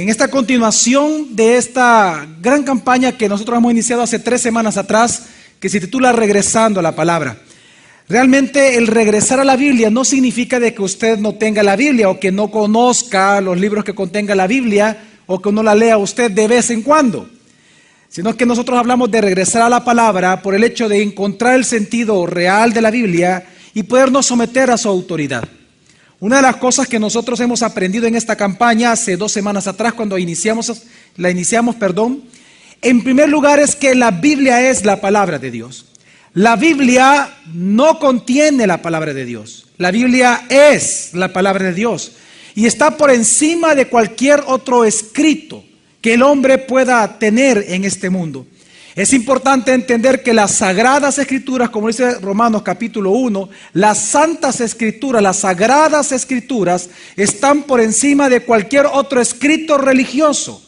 En esta continuación de esta gran campaña que nosotros hemos iniciado hace 3 semanas atrás, que se titula Regresando a la Palabra. Realmente el regresar a la Biblia no significa de que usted no tenga la Biblia o que no conozca los libros que contenga la Biblia o que no la lea usted de vez en cuando, sino que nosotros hablamos de regresar a la palabra por el hecho de encontrar el sentido real de la Biblia y podernos someter a su autoridad. Una de las cosas que nosotros hemos aprendido en esta campaña hace 2 semanas atrás cuando la iniciamos, en primer lugar es que la Biblia es la palabra de Dios. La Biblia no contiene la palabra de Dios. La Biblia es la palabra de Dios y está por encima de cualquier otro escrito que el hombre pueda tener en este mundo. Es importante entender que las sagradas escrituras, como dice Romanos capítulo 1, las santas escrituras, las sagradas escrituras están por encima de cualquier otro escrito religioso.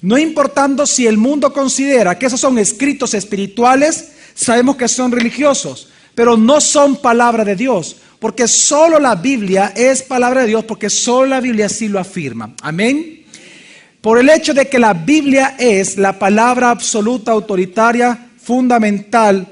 No importando si el mundo considera que esos son escritos espirituales, sabemos que son religiosos, pero no son palabra de Dios, porque solo la Biblia es palabra de Dios, porque solo la Biblia sí lo afirma. Amén. Por el hecho de que la Biblia es la palabra absoluta, autoritaria, fundamental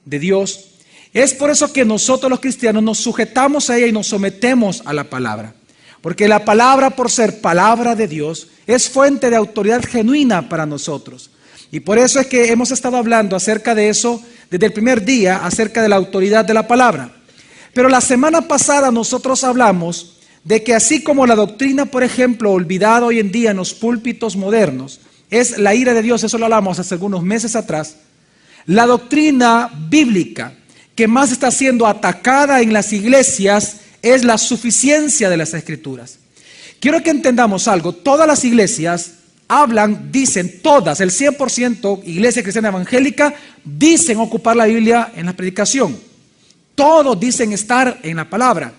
de Dios, es por eso que nosotros los cristianos nos sujetamos a ella y nos sometemos a la palabra. Porque la palabra, por ser palabra de Dios, es fuente de autoridad genuina para nosotros. Y por eso es que hemos estado hablando acerca de eso desde el primer día, acerca de la autoridad de la palabra. Pero la semana pasada nosotros hablamos de que así como la doctrina, por ejemplo, olvidada hoy en día en los púlpitos modernos, es la ira de Dios, eso lo hablamos hace algunos meses atrás, la doctrina bíblica que más está siendo atacada en las iglesias es la suficiencia de las Escrituras. Quiero que entendamos algo, todas las iglesias dicen todas, el 100% iglesia cristiana evangélica, dicen ocupar la Biblia en la predicación. Todos dicen estar en la palabra.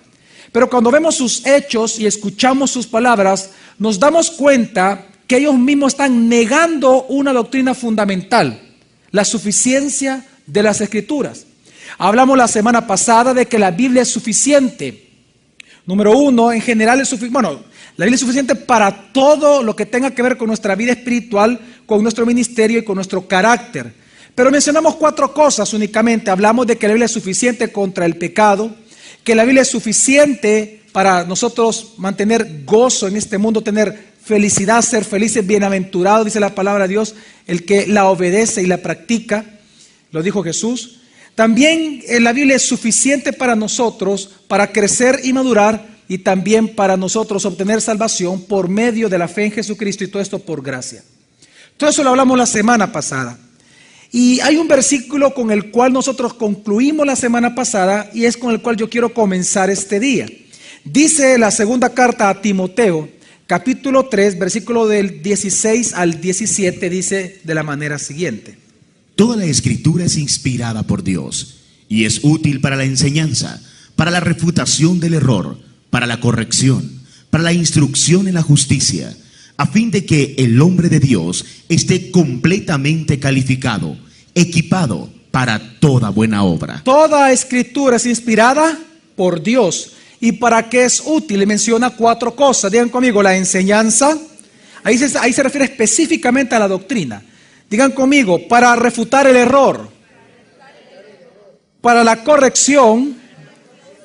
Pero cuando vemos sus hechos y escuchamos sus palabras, nos damos cuenta que ellos mismos están negando una doctrina fundamental, la suficiencia de las Escrituras. Hablamos la semana pasada de que la Biblia es suficiente. Número 1, en general es suficiente. La Biblia es suficiente para todo lo que tenga que ver con nuestra vida espiritual, con nuestro ministerio y con nuestro carácter. Pero mencionamos 4 cosas únicamente. Hablamos de que la Biblia es suficiente contra el pecado, que la Biblia es suficiente para nosotros mantener gozo en este mundo, tener felicidad, ser felices, bienaventurados, dice la palabra de Dios, el que la obedece y la practica, lo dijo Jesús. También la Biblia es suficiente para nosotros, para crecer y madurar, y también para nosotros obtener salvación por medio de la fe en Jesucristo, y todo esto por gracia. Todo eso lo hablamos la semana pasada. Y hay un versículo con el cual nosotros concluimos la semana pasada y es con el cual yo quiero comenzar este día. Dice la segunda carta a Timoteo, capítulo 3, versículo del 16 al 17, dice de la manera siguiente. Toda la Escritura es inspirada por Dios y es útil para la enseñanza, para la refutación del error, para la corrección, para la instrucción en la justicia, a fin de que el hombre de Dios esté completamente calificado, equipado para toda buena obra. Toda Escritura es inspirada por Dios. ¿Y para qué es útil? Y menciona 4 cosas. Digan conmigo, la enseñanza. Ahí se refiere específicamente a la doctrina. Digan conmigo, para refutar el error, para la corrección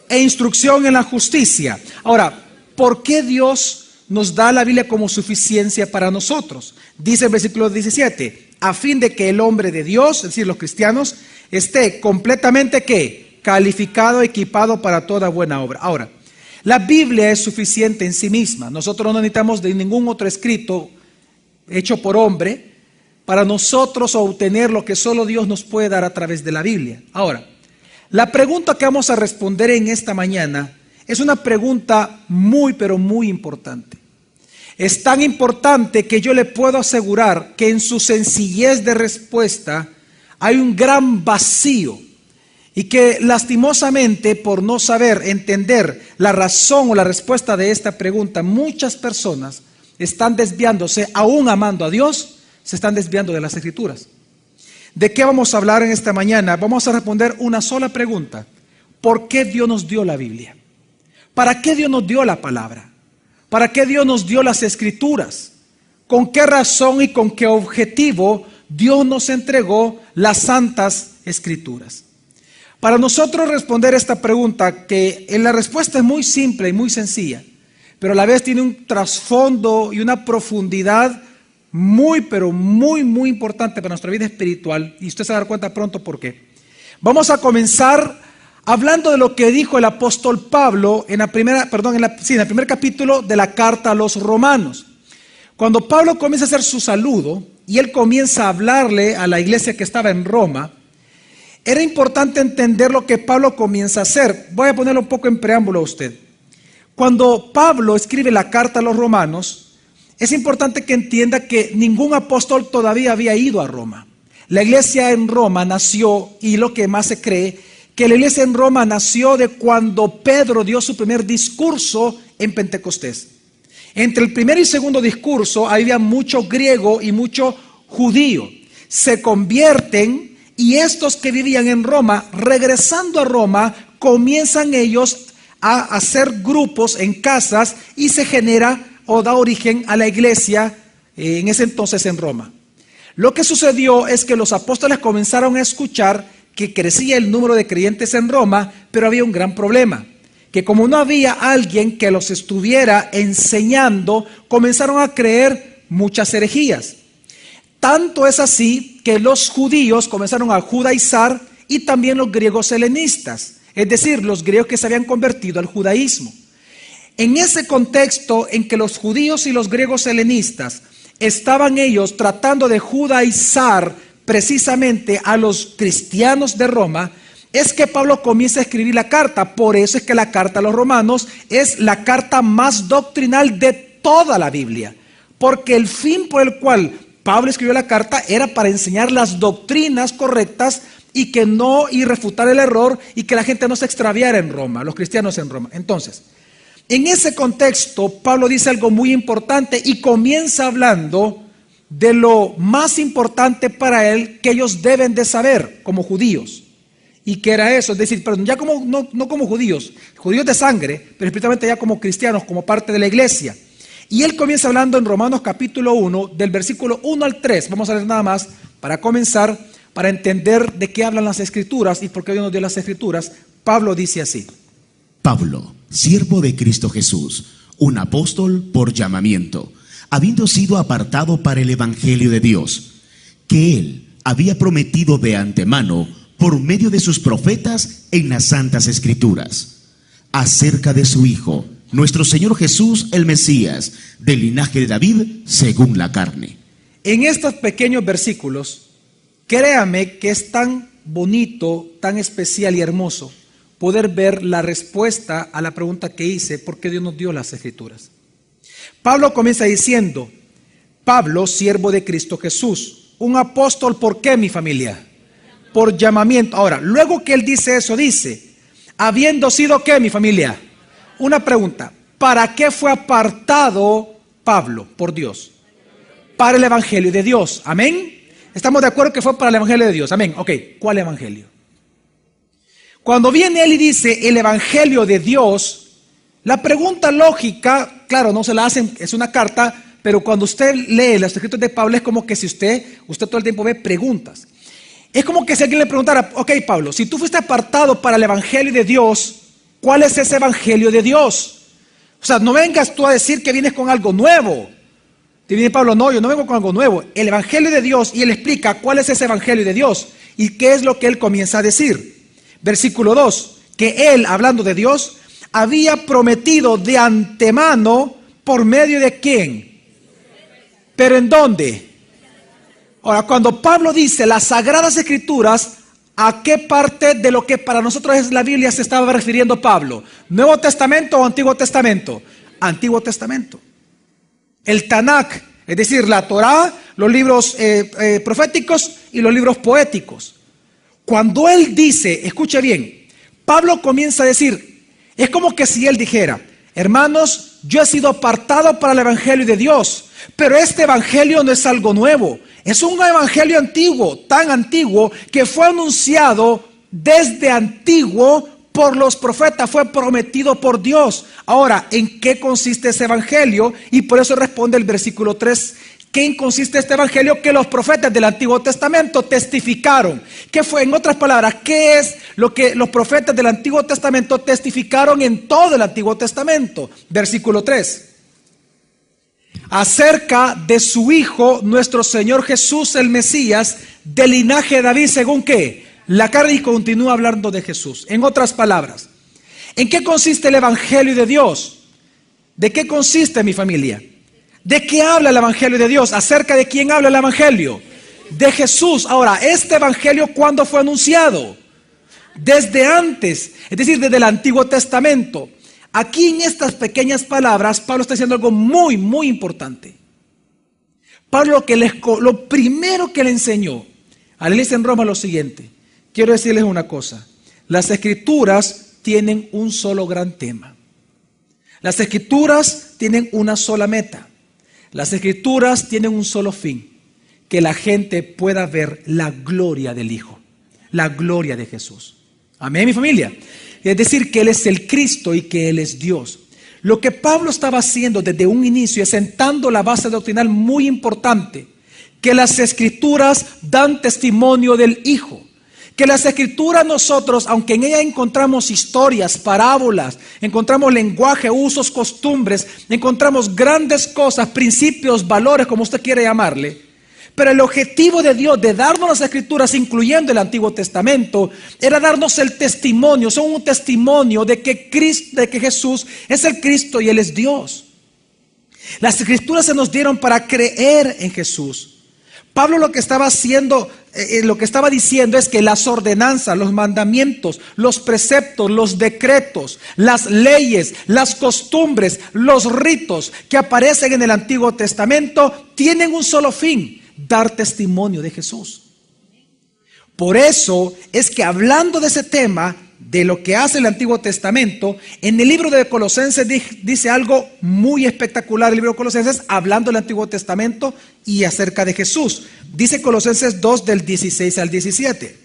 e instrucción en la justicia. Ahora, ¿por qué Dios nos da la Biblia como suficiencia para nosotros? Dice el versículo 17, a fin de que el hombre de Dios, es decir, los cristianos, esté completamente ¿qué? Calificado, equipado para toda buena obra. Ahora, la Biblia es suficiente en sí misma. Nosotros no necesitamos de ningún otro escrito hecho por hombre para nosotros obtener lo que solo Dios nos puede dar a través de la Biblia. Ahora, la pregunta que vamos a responder en esta mañana es una pregunta muy, pero muy importante. Es tan importante que yo le puedo asegurar que en su sencillez de respuesta hay un gran vacío y que lastimosamente por no saber entender la razón o la respuesta de esta pregunta, muchas personas están desviándose, aún amando a Dios, se están desviando de las Escrituras. ¿De qué vamos a hablar en esta mañana? Vamos a responder una sola pregunta. ¿Por qué Dios nos dio la Biblia? ¿Para qué Dios nos dio la palabra? ¿Para qué Dios nos dio las Escrituras? con qué razón y con qué objetivo Dios nos entregó las Santas Escrituras. Para nosotros responder esta pregunta, que la respuesta es muy simple y muy sencilla, pero a la vez tiene un trasfondo y una profundidad muy, pero muy, muy importante para nuestra vida espiritual, y usted se va a dar cuenta pronto por qué. Vamos a comenzar hablando de lo que dijo el apóstol Pablo en el primer capítulo de la carta a los Romanos. Cuando Pablo comienza a hacer su saludo y él comienza a hablarle a la iglesia que estaba en Roma, era importante entender lo que Pablo comienza a hacer. Voy a ponerlo un poco en preámbulo a usted. Cuando Pablo escribe la carta a los romanos, es importante que entienda que ningún apóstol todavía había ido a Roma. La iglesia en Roma nació, y lo que más se cree, que la iglesia en Roma nació de cuando Pedro dio su primer discurso en Pentecostés. Entre el primer y segundo discurso había mucho griego y mucho judío. Se convierten, y estos que vivían en Roma, regresando a Roma, comienzan ellos a hacer grupos en casas y se genera o da origen a la iglesia en ese entonces en Roma. Lo que sucedió es que los apóstoles comenzaron a escuchar que crecía el número de creyentes en Roma, pero había un gran problema, que como no había alguien que los estuviera enseñando, comenzaron a creer muchas herejías. Tanto es así que los judíos comenzaron a judaizar y también los griegos helenistas, es decir, los griegos que se habían convertido al judaísmo. En ese contexto en que los judíos y los griegos helenistas estaban ellos tratando de judaizar precisamente a los cristianos de Roma, es que Pablo comienza a escribir la carta. Por eso es que la carta a los romanos es la carta más doctrinal de toda la Biblia, porque el fin por el cual Pablo escribió la carta era para enseñar las doctrinas correctas y refutar el error, y que la gente no se extraviara en Roma, los cristianos en Roma. Entonces, en ese contexto, Pablo dice algo muy importante y comienza hablando de lo más importante para él que ellos deben de saber como judíos. ¿Y qué era eso? Es decir, perdón, ya como, no como judíos de sangre, pero espiritualmente ya como cristianos, como parte de la iglesia. Y él comienza hablando en Romanos capítulo 1, del versículo 1 al 3. Vamos a leer nada más para comenzar, para entender de qué hablan las Escrituras y por qué Dios nos dio las Escrituras. Pablo dice así: Pablo, siervo de Cristo Jesús, un apóstol por llamamiento, habiendo sido apartado para el evangelio de Dios, que él había prometido de antemano por medio de sus profetas en las Santas Escrituras, acerca de su Hijo, nuestro Señor Jesús el Mesías, del linaje de David, según la carne. En estos pequeños versículos, créame que es tan bonito, tan especial y hermoso poder ver la respuesta a la pregunta que hice: ¿por qué Dios nos dio las Escrituras? Pablo comienza diciendo: Pablo, siervo de Cristo Jesús, un apóstol. ¿Por qué, mi familia? Por llamamiento. Ahora, luego que él dice eso, dice: habiendo sido, ¿qué, mi familia? Una pregunta: ¿para qué fue apartado Pablo por Dios? Para el evangelio de Dios. Amén. ¿Estamos de acuerdo que fue para el evangelio de Dios? Amén. Ok, ¿cuál evangelio? Cuando viene él y dice el evangelio de Dios, la pregunta lógica, claro, no se la hacen, es una carta, pero cuando usted lee los escritos de Pablo es como que si usted todo el tiempo ve preguntas. Es como que si alguien le preguntara: ok, Pablo, si tú fuiste apartado para el evangelio de Dios, ¿cuál es ese evangelio de Dios? O sea, no vengas tú a decir que vienes con algo nuevo. Te viene Pablo: no, yo no vengo con algo nuevo. El evangelio de Dios, y él explica cuál es ese evangelio de Dios y qué es lo que él comienza a decir. Versículo 2, que él, hablando de Dios, había prometido de antemano, ¿por medio de quién? ¿Pero en dónde? Ahora, cuando Pablo dice las Sagradas Escrituras, ¿a qué parte de lo que para nosotros es la Biblia se estaba refiriendo Pablo? ¿Nuevo Testamento o Antiguo Testamento? Antiguo Testamento. El Tanakh, es decir, la Torá, los libros proféticos y los libros poéticos. Cuando él dice, escuche bien, Pablo comienza a decir, es como que si él dijera: hermanos, yo he sido apartado para el evangelio de Dios, pero este evangelio no es algo nuevo, es un evangelio antiguo, tan antiguo que fue anunciado desde antiguo por los profetas, fue prometido por Dios. Ahora, ¿en qué consiste ese evangelio? Y por eso responde el versículo 3, ¿qué consiste este evangelio? Que los profetas del Antiguo Testamento testificaron. ¿Qué fue? En otras palabras, ¿qué es lo que los profetas del Antiguo Testamento testificaron en todo el Antiguo Testamento? Versículo 3. Acerca de su Hijo, nuestro Señor Jesús el Mesías, del linaje de David, ¿según qué? La carne, y continúa hablando de Jesús. En otras palabras, ¿en qué consiste el evangelio de Dios? ¿De qué consiste, mi familia? ¿De qué habla el evangelio de Dios? ¿Acerca de quién habla el evangelio? De Jesús. Ahora, este evangelio, ¿cuándo fue anunciado? Desde antes, es decir, desde el Antiguo Testamento. Aquí en estas pequeñas palabras, Pablo está diciendo algo muy, muy importante. Pablo lo primero que le enseñó a la iglesia en Roma es lo siguiente. Quiero decirles una cosa. Las Escrituras tienen un solo gran tema. Las Escrituras tienen una sola meta. Las Escrituras tienen un solo fin. Que la gente pueda ver la gloria del Hijo. La gloria de Jesús. Amén, mi familia. Es decir, que Él es el Cristo y que Él es Dios. Lo que Pablo estaba haciendo desde un inicio es sentando la base doctrinal muy importante. Que las Escrituras dan testimonio del Hijo. Que las Escrituras nosotros, aunque en ellas encontramos historias, parábolas, encontramos lenguaje, usos, costumbres, encontramos grandes cosas, principios, valores, como usted quiere llamarle. Pero el objetivo de Dios de darnos las Escrituras, incluyendo el Antiguo Testamento, era darnos el testimonio, son un testimonio de que Jesús es el Cristo y Él es Dios. Las Escrituras se nos dieron para creer en Jesús. Pablo lo que estaba haciendo, lo que estaba diciendo es que las ordenanzas, los mandamientos, los preceptos, los decretos, las leyes, las costumbres, los ritos que aparecen en el Antiguo Testamento tienen un solo fin: dar testimonio de Jesús. Por eso es que, hablando de ese tema, de lo que hace el Antiguo Testamento, en el libro de Colosenses dice algo muy espectacular. El libro de Colosenses, hablando del Antiguo Testamento y acerca de Jesús. Dice Colosenses 2 del 16 al 17.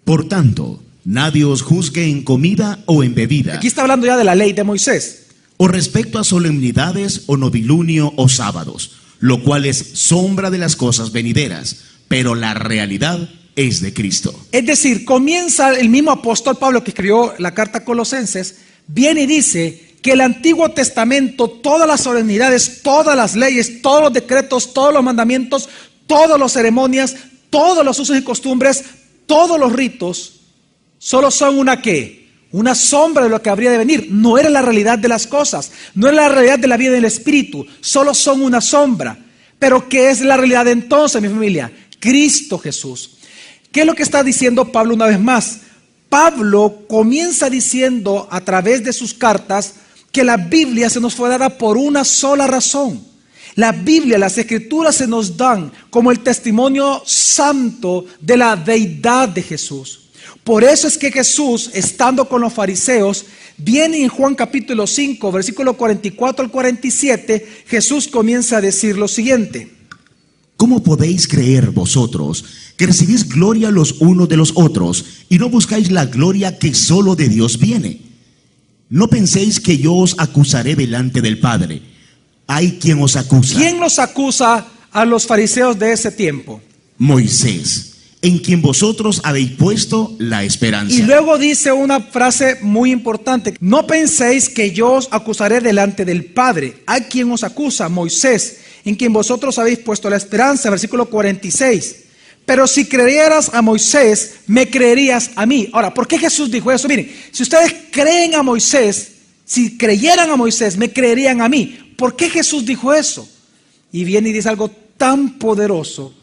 Por tanto, nadie os juzgue en comida o en bebida. Aquí está hablando ya de la ley de Moisés. O respecto a solemnidades o novilunio o sábados, lo cual es sombra de las cosas venideras, pero la realidad es de Cristo. Es decir, comienza el mismo apóstol Pablo, que escribió la carta a Colosenses, viene y dice que el Antiguo Testamento, todas las solemnidades, todas las leyes, todos los decretos, todos los mandamientos, todas las ceremonias, todos los usos y costumbres, todos los ritos, solo son una ¿qué? Una sombra de lo que habría de venir. No era la realidad de las cosas, no era la realidad de la vida del Espíritu, solo son una sombra. Pero ¿qué es la realidad entonces, mi familia? Cristo Jesús. ¿Qué es lo que está diciendo Pablo una vez más? Pablo comienza diciendo a través de sus cartas que la Biblia se nos fue dada por una sola razón. La Biblia, las Escrituras se nos dan como el testimonio santo de la deidad de Jesús. Por eso es que Jesús, estando con los fariseos, viene en Juan capítulo 5, versículo 44 al 47, Jesús comienza a decir lo siguiente. ¿Cómo podéis creer vosotros que recibís gloria los unos de los otros y no buscáis la gloria que solo de Dios viene? No penséis que yo os acusaré delante del Padre. Hay quien os acusa. ¿Quién los acusa a los fariseos de ese tiempo? Moisés, en quien vosotros habéis puesto la esperanza. Y luego dice una frase muy importante. No penséis que yo os acusaré delante del Padre. Hay quien os acusa, Moisés, en quien vosotros habéis puesto la esperanza. Versículo 46. Pero si creyeras a Moisés, me creerías a mí. Ahora, ¿por qué Jesús dijo eso? Miren, si ustedes creen a Moisés, si creyeran a Moisés, me creerían a mí. ¿Por qué Jesús dijo eso? Y viene y dice algo tan poderoso,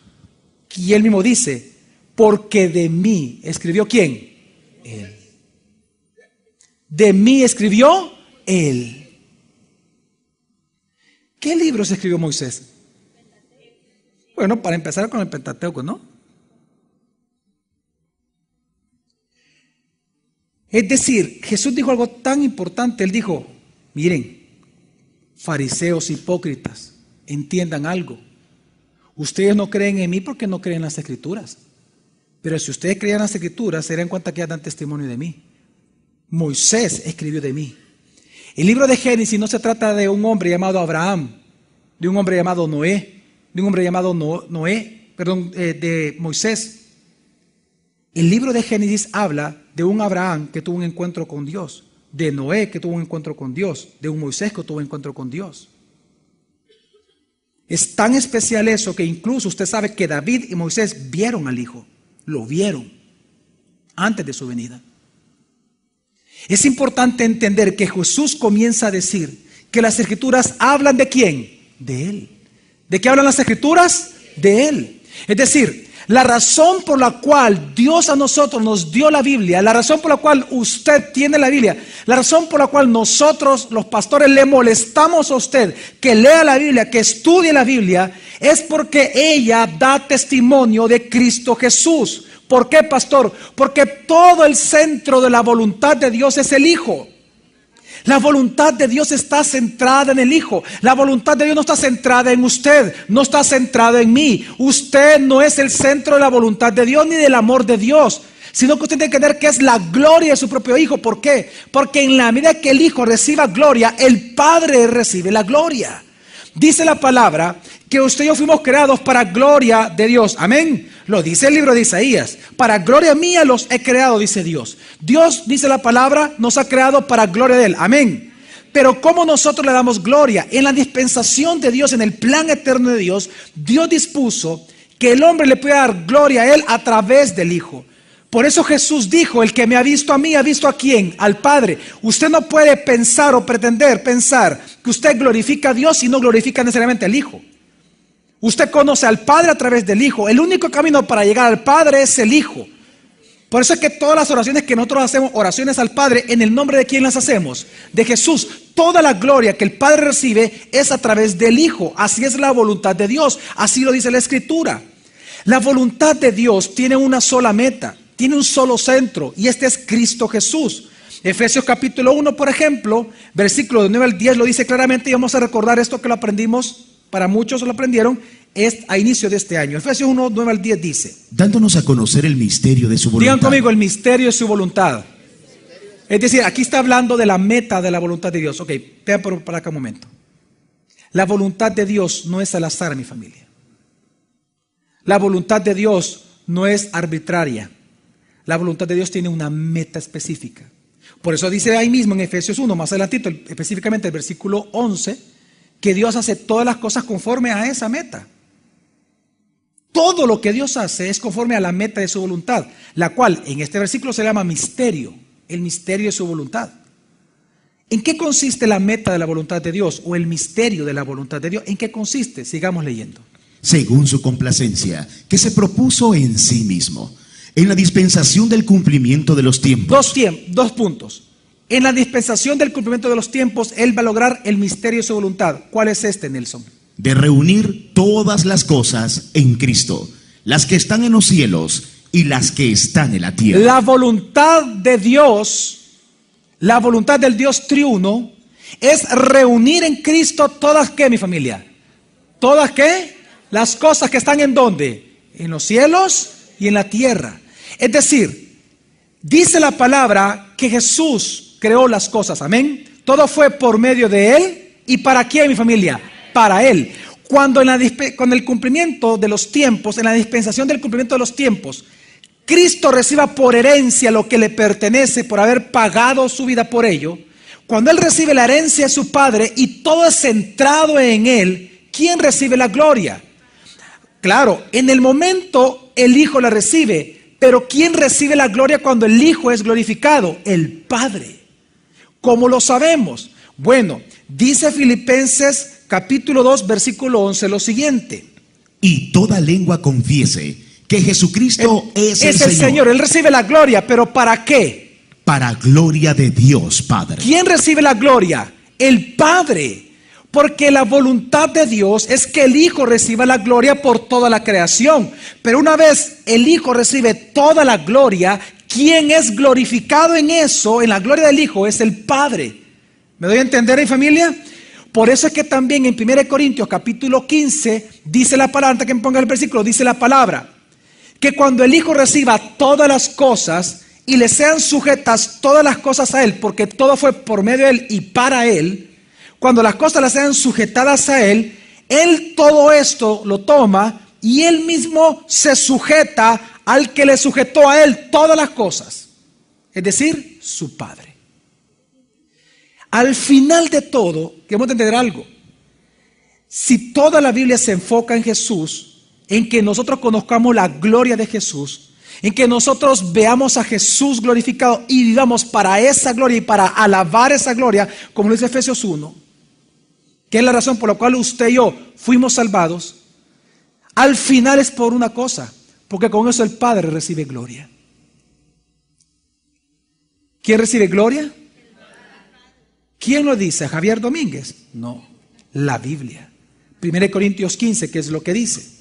y él mismo dice, porque de mí escribió ¿quién? Él. De mí escribió Él. ¿Qué libros escribió Moisés? Bueno, para empezar con el Pentateuco, ¿no? Es decir, Jesús dijo algo tan importante. Él dijo, miren, fariseos hipócritas, entiendan algo. Ustedes no creen en mí porque no creen en las Escrituras. Pero si ustedes creían en las Escrituras, se darían cuenta que ya dan testimonio de mí. Moisés escribió de mí. El libro de Génesis no se trata de un hombre llamado Abraham, de un hombre llamado Noé, de un hombre llamado de Moisés. El libro de Génesis habla de un Abraham que tuvo un encuentro con Dios, de Noé que tuvo un encuentro con Dios, de un Moisés que tuvo un encuentro con Dios. Es tan especial eso que incluso usted sabe que David y Moisés vieron al Hijo, lo vieron antes de su venida. Es importante entender que Jesús comienza a decir que las Escrituras hablan ¿de quién? De Él. ¿De qué hablan las Escrituras? De Él. Es decir, la razón por la cual Dios a nosotros nos dio la Biblia, la razón por la cual usted tiene la Biblia, la razón por la cual nosotros los pastores le molestamos a usted que lea la Biblia, que estudie la Biblia, es porque ella da testimonio de Cristo Jesús. ¿Por qué, pastor? Porque todo el centro de la voluntad de Dios es el Hijo. La voluntad de Dios está centrada en el Hijo. La voluntad de Dios no está centrada en usted, no está centrada en mí. Usted no es el centro de la voluntad de Dios ni del amor de Dios, sino que usted tiene que entender que es la gloria de su propio Hijo. ¿Por qué? Porque en la medida que el Hijo reciba gloria, el Padre recibe la gloria. Dice la palabra que usted y yo fuimos creados para gloria de Dios. Amén. Lo dice el libro de Isaías. Para gloria mía los he creado, dice Dios. Dios, dice la palabra, nos ha creado para gloria de Él. Amén. Pero ¿cómo nosotros le damos gloria? En la dispensación de Dios, en el plan eterno de Dios, Dios dispuso que el hombre le pueda dar gloria a Él a través del Hijo. Por eso Jesús dijo: el que me ha visto a mí, ha visto a ¿quién? Al Padre. Usted no puede pensar o pretender pensar que usted glorifica a Dios y no glorifica necesariamente al Hijo. Usted conoce al Padre a través del Hijo. El único camino para llegar al Padre es el Hijo. Por eso es que todas las oraciones que nosotros hacemos, oraciones al Padre, ¿en el nombre de quién las hacemos? De Jesús. Toda la gloria que el Padre recibe es a través del Hijo. Así es la voluntad de Dios. Así lo dice la Escritura. La voluntad de Dios tiene una sola meta, tiene un solo centro, y este es Cristo Jesús. Efesios capítulo 1, por ejemplo, versículo de 9 al 10 lo dice claramente, y vamos a recordar esto que lo aprendimos, para muchos lo aprendieron, es a inicio de este año. Efesios 1, 9 al 10 dice: dándonos a conocer el misterio de su voluntad. Digan conmigo, el misterio de su voluntad. Es decir, aquí está hablando de la meta de la voluntad de Dios. Ok, vean para acá un momento. La voluntad de Dios no es al azar, mi familia. La voluntad de Dios no es arbitraria. La voluntad de Dios tiene una meta específica. Por eso dice ahí mismo en Efesios 1, más adelantito, específicamente el versículo 11, que Dios hace todas las cosas conforme a esa meta. Todo lo que Dios hace es conforme a la meta de su voluntad, la cual en este versículo se llama misterio, el misterio de su voluntad. ¿En qué consiste la meta de la voluntad de Dios o el misterio de la voluntad de Dios? ¿En qué consiste? Sigamos leyendo. Según su complacencia, que se propuso en sí mismo, en la dispensación del cumplimiento de los tiempos. Dos puntos. En la dispensación del cumplimiento de los tiempos, Él va a lograr el misterio de su voluntad. ¿Cuál es este, Nelson? De reunir todas las cosas en Cristo, las que están en los cielos y las que están en la tierra. La voluntad de Dios, la voluntad del Dios triuno, es reunir en Cristo todas, ¿qué, mi familia? ¿Todas qué? Las cosas que están ¿en dónde? En los cielos y en la tierra. Es decir, dice la palabra que Jesús creó las cosas, amén. Todo fue por medio de Él. ¿Y para quién, mi familia? Para Él. Cuando con el cumplimiento de los tiempos, en la dispensación del cumplimiento de los tiempos, Cristo reciba por herencia lo que le pertenece por haber pagado su vida por ello. Cuando Él recibe la herencia de su Padre y todo es centrado en Él, ¿quién recibe la gloria? Claro, en el momento el Hijo la recibe. Pero ¿quién recibe la gloria cuando el Hijo es glorificado? El Padre. ¿Cómo lo sabemos? Bueno, dice Filipenses capítulo 2, versículo 11 lo siguiente: y toda lengua confiese que Jesucristo es el Señor. Él recibe la gloria, pero ¿para qué? Para gloria de Dios Padre. ¿Quién recibe la gloria? El Padre. Porque la voluntad de Dios es que el Hijo reciba la gloria por toda la creación. Pero una vez el Hijo recibe toda la gloria, quien es glorificado en eso, en la gloria del Hijo, es el Padre. ¿Me doy a entender, mi familia? Por eso es que también en 1 Corintios capítulo 15 dice la palabra, antes que me ponga el versículo, dice la palabra, que cuando el Hijo reciba todas las cosas y le sean sujetas todas las cosas a Él, porque todo fue por medio de Él y para Él, cuando las cosas las sean sujetadas a Él, Él todo esto lo toma y Él mismo se sujeta al que le sujetó a Él todas las cosas, es decir, su Padre. Al final de todo, queremos entender algo. Si toda la Biblia se enfoca en Jesús, en que nosotros conozcamos la gloria de Jesús, en que nosotros veamos a Jesús glorificado y vivamos para esa gloria y para alabar esa gloria, como lo dice Efesios 1, que es la razón por la cual usted y yo fuimos salvados, al final es por una cosa, porque con eso el Padre recibe gloria. ¿Quién recibe gloria? ¿Quién lo dice? ¿Javier Domínguez? No, la Biblia. 1 Corintios 15, ¿qué es lo que dice?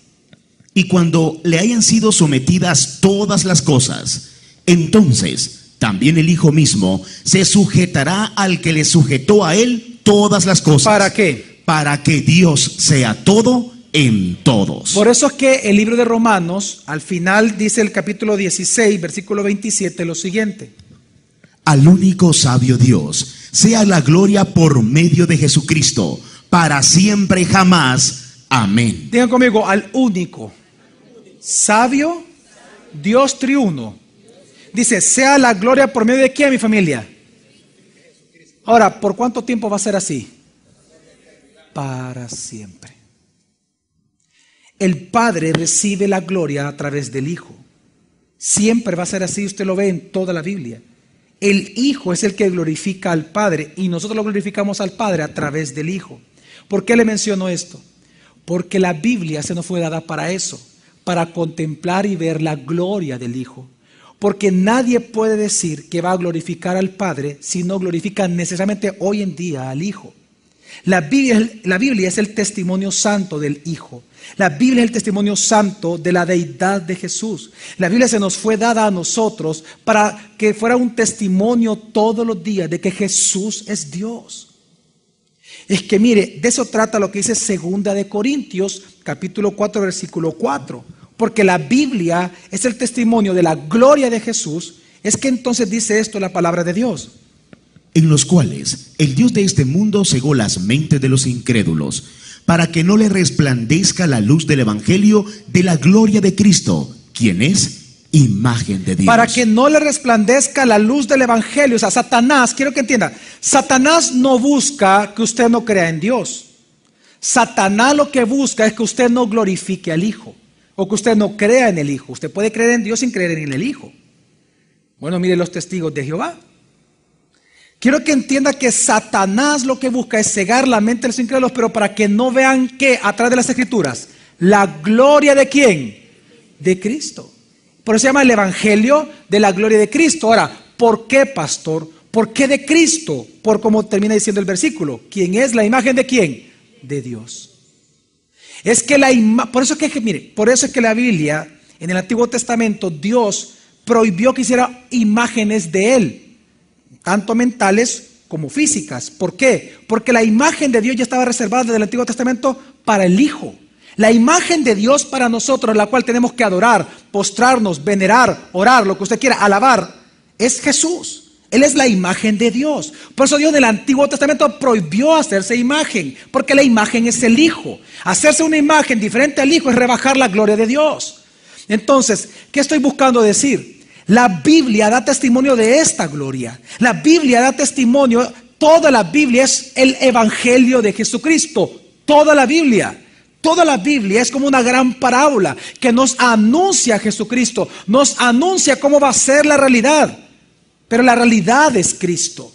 Y cuando le hayan sido sometidas todas las cosas, entonces también el Hijo mismo se sujetará al que le sujetó a él todas las cosas. ¿Para qué? Para que Dios sea todo en todos. Por eso es que el libro de Romanos, al final dice el capítulo 16, versículo 27, lo siguiente. Al único sabio Dios sea la gloria por medio de Jesucristo, para siempre jamás. Amén. Digan conmigo, al único sabio Dios triuno. Dice, sea la gloria por medio de ¿quién, mi familia? Ahora, ¿por cuánto tiempo va a ser así? Para siempre. El Padre recibe la gloria a través del Hijo. Siempre va a ser así, usted lo ve en toda la Biblia. El Hijo es el que glorifica al Padre y nosotros lo glorificamos al Padre a través del Hijo. ¿Por qué le menciono esto? Porque la Biblia se nos fue dada para eso, para contemplar y ver la gloria del Hijo. Porque nadie puede decir que va a glorificar al Padre si no glorifica necesariamente hoy en día al Hijo. La Biblia es el testimonio santo del Hijo. La Biblia es el testimonio santo de la deidad de Jesús. La Biblia se nos fue dada a nosotros para que fuera un testimonio todos los días de que Jesús es Dios. Es que mire, de eso trata lo que dice 2 de Corintios, capítulo 4, versículo 4. Porque la Biblia es el testimonio de la gloria de Jesús. Es que entonces dice esto la palabra de Dios. En los cuales el Dios de este mundo cegó las mentes de los incrédulos, para que no le resplandezca la luz del Evangelio de la gloria de Cristo, quien es imagen de Dios. Para que no le resplandezca la luz del Evangelio. O sea, Satanás, quiero que entienda, Satanás no busca que usted no crea en Dios. Satanás lo que busca es que usted no glorifique al Hijo, o que usted no crea en el Hijo. Usted puede creer en Dios sin creer en el Hijo. Bueno, mire los testigos de Jehová. Quiero que entienda que Satanás lo que busca es cegar la mente de los incrédulos, pero para que no vean que atrás de las Escrituras, la gloria de ¿quién? De Cristo. Por eso se llama el Evangelio de la gloria de Cristo. Ahora, ¿por qué, pastor? ¿Por qué de Cristo? Por como termina diciendo el versículo. ¿Quién es la imagen de quién? De Dios. Es que por eso es que la Biblia, en el Antiguo Testamento, Dios prohibió que hiciera imágenes de Él, tanto mentales como físicas. ¿Por qué? Porque la imagen de Dios ya estaba reservada desde el Antiguo Testamento para el Hijo. La imagen de Dios para nosotros, la cual tenemos que adorar, postrarnos, venerar, orar, lo que usted quiera, alabar, es Jesús. Él es la imagen de Dios. Por eso Dios en el Antiguo Testamento prohibió hacerse imagen, porque la imagen es el Hijo. Hacerse una imagen diferente al Hijo es rebajar la gloria de Dios. Entonces, ¿qué estoy buscando decir? La Biblia da testimonio de esta gloria. La Biblia da testimonio, toda la Biblia es el Evangelio de Jesucristo. Toda la Biblia es como una gran parábola que nos anuncia a Jesucristo, nos anuncia cómo va a ser la realidad. Pero la realidad es Cristo.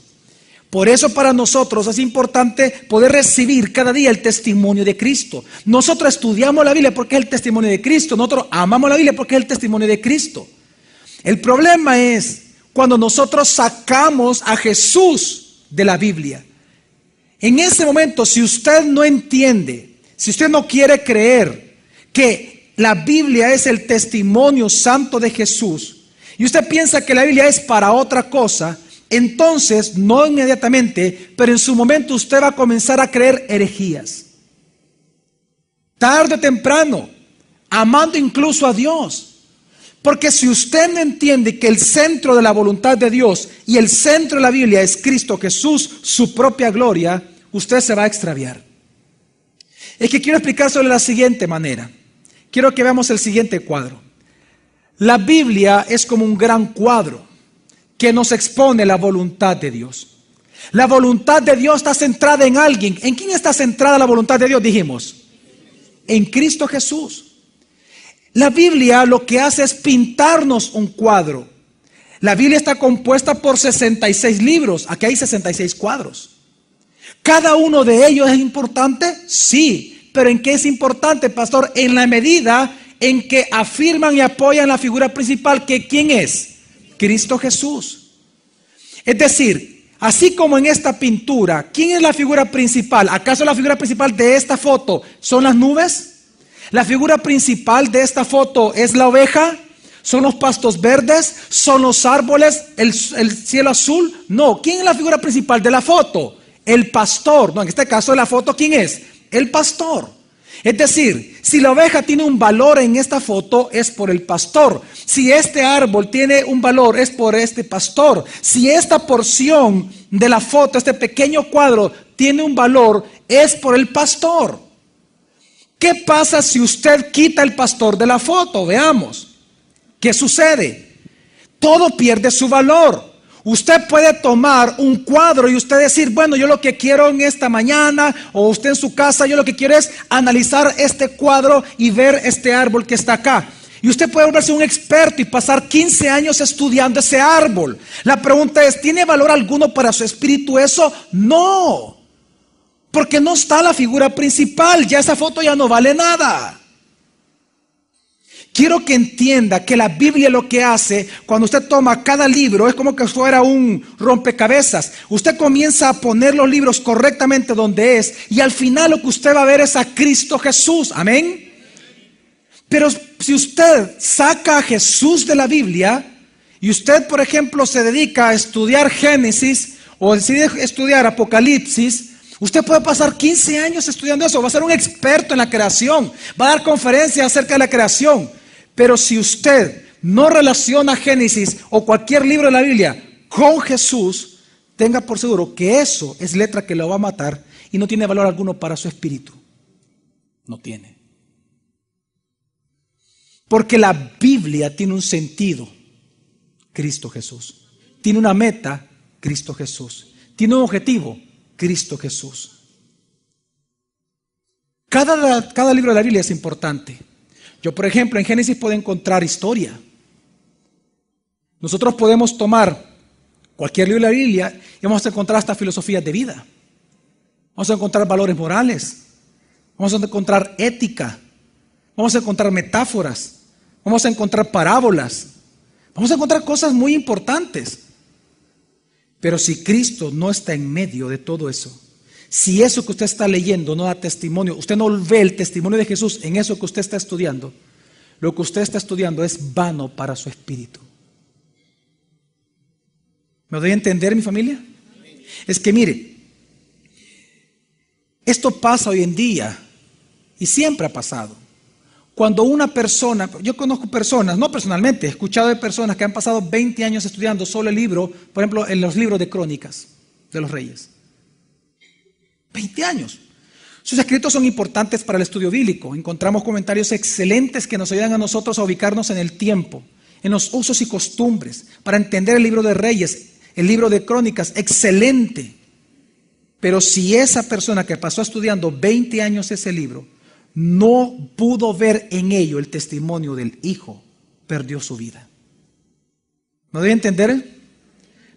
Por eso para nosotros es importante poder recibir cada día el testimonio de Cristo. Nosotros estudiamos la Biblia porque es el testimonio de Cristo. Nosotros amamos la Biblia porque es el testimonio de Cristo. El problema es cuando nosotros sacamos a Jesús de la Biblia. En ese momento, si usted no entiende, si usted no quiere creer que la Biblia es el testimonio santo de Jesús, y usted piensa que la Biblia es para otra cosa, entonces, no inmediatamente, pero en su momento usted va a comenzar a creer herejías. Tarde o temprano, amando incluso a Dios. Porque si usted no entiende que el centro de la voluntad de Dios y el centro de la Biblia es Cristo Jesús, su propia gloria, usted se va a extraviar. Es que quiero explicárselo de la siguiente manera. Quiero que veamos el siguiente cuadro. La Biblia es como un gran cuadro que nos expone la voluntad de Dios. La voluntad de Dios está centrada en alguien. ¿En quién está centrada la voluntad de Dios? Dijimos, en Cristo Jesús. La Biblia lo que hace es pintarnos un cuadro. La Biblia está compuesta por 66 libros. Aquí hay 66 cuadros. ¿Cada uno de ellos es importante? Sí. ¿Pero en qué es importante, pastor? En la medida en que afirman y apoyan la figura principal, que ¿quién es? Cristo Jesús. Es decir, así como en esta pintura, ¿quién es la figura principal? ¿Acaso la figura principal de esta foto son las nubes? ¿La figura principal de esta foto es la oveja? ¿Son los pastos verdes? ¿Son los árboles? ¿El cielo azul? No. ¿Quién es la figura principal de la foto? El pastor. No, en este caso de la foto, ¿quién es? El pastor. Es decir, si la oveja tiene un valor en esta foto, es por el pastor. Si este árbol tiene un valor, es por este pastor. Si esta porción de la foto, este pequeño cuadro, tiene un valor, es por el pastor. ¿Qué pasa si usted quita el pastor de la foto? Veamos. ¿Qué sucede? Todo pierde su valor. Usted puede tomar un cuadro y usted decir, bueno, yo lo que quiero en esta mañana, o usted en su casa, yo lo que quiero es analizar este cuadro y ver este árbol que está acá. Y usted puede volverse un experto y pasar 15 años estudiando ese árbol. La pregunta es, ¿tiene valor alguno para su espíritu eso? No, porque no está la figura principal, ya esa foto ya no vale nada. Quiero que entienda que la Biblia lo que hace, cuando usted toma cada libro, es como que fuera un rompecabezas. Usted comienza a poner los libros correctamente donde es, y al final lo que usted va a ver es a Cristo Jesús. Amén. Pero si usted saca a Jesús de la Biblia, y usted, por ejemplo, se dedica a estudiar Génesis, o decide estudiar Apocalipsis, usted puede pasar 15 años estudiando eso, va a ser un experto en la creación, va a dar conferencias acerca de la creación. Pero si usted no relaciona Génesis o cualquier libro de la Biblia con Jesús, tenga por seguro que eso es letra que lo va a matar y no tiene valor alguno para su espíritu. No tiene. Porque la Biblia tiene un sentido, Cristo Jesús. Tiene una meta, Cristo Jesús. Tiene un objetivo, Cristo Jesús. Cada libro de la Biblia es importante. Yo, por ejemplo, en Génesis puedo encontrar historia. Nosotros podemos tomar cualquier libro de la Biblia y vamos a encontrar hasta filosofías de vida. Vamos a encontrar valores morales. Vamos a encontrar ética. Vamos a encontrar metáforas. Vamos a encontrar parábolas. Vamos a encontrar cosas muy importantes. Pero si Cristo no está en medio de todo eso, si eso que usted está leyendo no da testimonio, usted no ve el testimonio de Jesús en eso que usted está estudiando, lo que usted está estudiando es vano para su espíritu. ¿Me doy a entender, mi familia? Es que mire, esto pasa hoy en día y siempre ha pasado. Cuando una persona, yo conozco personas, no personalmente, he escuchado de personas que han pasado 20 años estudiando solo el libro, por ejemplo, en los libros de crónicas de los reyes. 20 años. Sus escritos son importantes para el estudio bíblico. Encontramos comentarios excelentes que nos ayudan a nosotros a ubicarnos en el tiempo, en los usos y costumbres, para entender el libro de Reyes, el libro de Crónicas, excelente. Pero si esa persona que pasó estudiando 20 años ese libro no pudo ver en ello el testimonio del Hijo, perdió su vida. ¿Me doy a entender? ¿Me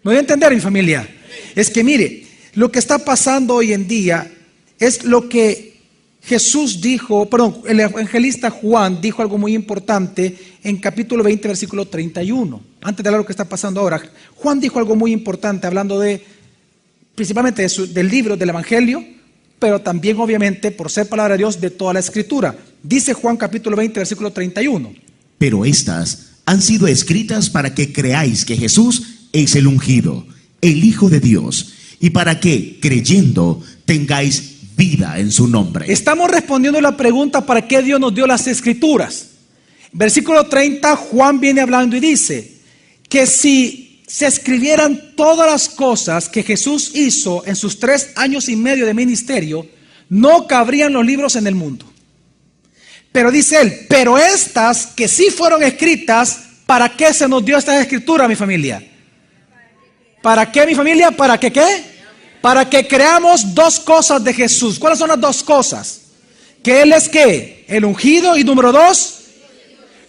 doy a entender, mi familia? Es que mire, lo que está pasando hoy en día es lo que Jesús dijo, el evangelista Juan dijo algo muy importante en capítulo 20, versículo 31. Antes de hablar de lo que está pasando ahora, Juan dijo algo muy importante hablando principalmente del libro del Evangelio, pero también obviamente, por ser palabra de Dios, de toda la Escritura. Dice Juan capítulo 20, versículo 31. Pero estas han sido escritas para que creáis que Jesús es el ungido, el Hijo de Dios, y para que, creyendo, tengáis vida en su nombre. Estamos respondiendo la pregunta ¿para qué Dios nos dio las Escrituras? Versículo 30, Juan viene hablando y dice que si se escribieran todas las cosas que Jesús hizo en sus 3 años y medio de ministerio, no cabrían los libros en el mundo. Pero dice él, pero estas que sí fueron escritas, ¿para qué se nos dio esta escritura, mi familia? ¿Para qué, mi familia? ¿Para que qué? Para que creamos dos cosas de Jesús. ¿Cuáles son las dos cosas? Que Él es ¿qué? El ungido. Y número dos,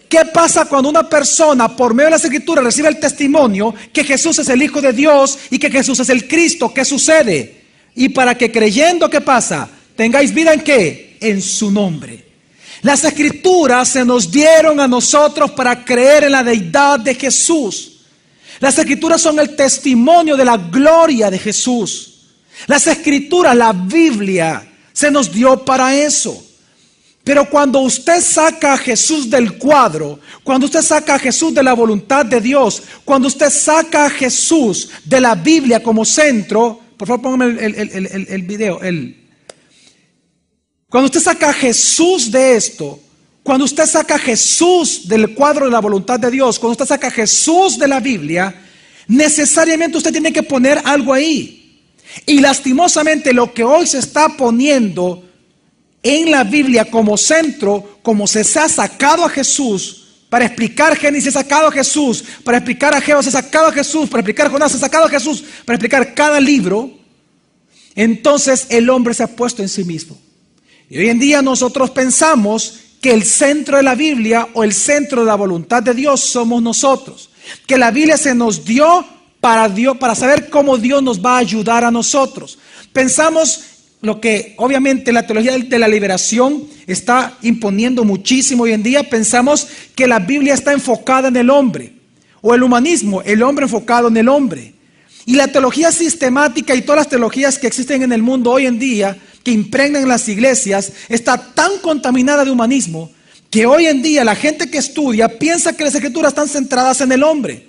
¿qué pasa cuando una persona por medio de las escrituras recibe el testimonio que Jesús es el Hijo de Dios y que Jesús es el Cristo? ¿Qué sucede? Y para que creyendo, ¿qué pasa? Tengáis vida ¿en qué? En su nombre. Las escrituras se nos dieron a nosotros para creer en la deidad de Jesús. Las escrituras son el testimonio de la gloria de Jesús. Las escrituras, la Biblia, se nos dio para eso. Pero cuando usted saca a Jesús del cuadro, cuando usted saca a Jesús de la voluntad de Dios, cuando usted saca a Jesús de la Biblia como centro, por favor póngame el video, cuando usted saca a Jesús de esto, cuando usted saca a Jesús del cuadro de la voluntad de Dios, cuando usted saca a Jesús de la Biblia, necesariamente usted tiene que poner algo ahí. Y lastimosamente lo que hoy se está poniendo en la Biblia como centro, como se ha sacado a Jesús, para explicar Génesis se ha sacado a Jesús, para explicar a Ageo se ha sacado a Jesús, para explicar Jonás se ha sacado a Jesús, para explicar cada libro, entonces el hombre se ha puesto en sí mismo. Y hoy en día nosotros pensamos que el centro de la Biblia o el centro de la voluntad de Dios somos nosotros. Que la Biblia se nos dio para saber cómo Dios nos va a ayudar a nosotros. Pensamos lo que obviamente la teología de la liberación está imponiendo muchísimo hoy en día. Pensamos que la Biblia está enfocada en el hombre. O el humanismo, el hombre enfocado en el hombre. Y la teología sistemática y todas las teologías que existen en el mundo hoy en día, que impregnan las iglesias, está tan contaminada de humanismo que hoy en día la gente que estudia piensa que las escrituras están centradas en el hombre.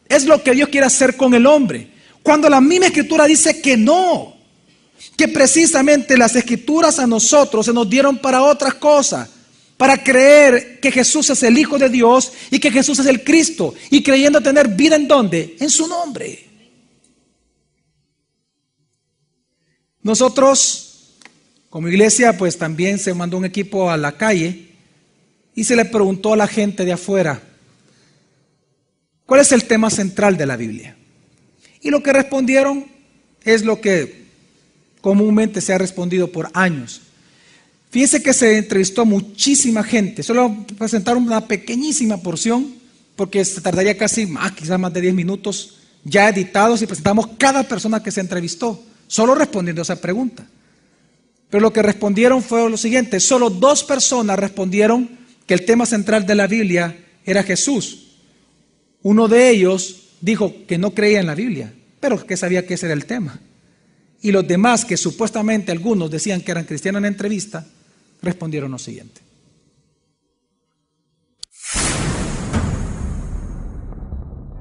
Es lo que Dios quiere hacer con el hombre. Cuando la misma escritura dice que no, que precisamente las escrituras a nosotros se nos dieron para otras cosas, para creer que Jesús es el Hijo de Dios y que Jesús es el Cristo, y creyendo tener vida ¿en dónde? En su nombre. Nosotros como iglesia pues también se mandó un equipo a la calle y se le preguntó a la gente de afuera, ¿cuál es el tema central de la Biblia? Y lo que respondieron es lo que comúnmente se ha respondido por años. Fíjense que se entrevistó muchísima gente, solo presentaron una pequeñísima porción porque se tardaría quizás más de 10 minutos ya editados y presentamos cada persona que se entrevistó, solo respondiendo a esa pregunta. Pero lo que respondieron fue lo siguiente: solo 2 personas respondieron que el tema central de la Biblia era Jesús. Uno de ellos dijo que no creía en la Biblia, pero que sabía que ese era el tema. Y los demás, que supuestamente algunos decían que eran cristianos en la entrevista, respondieron lo siguiente.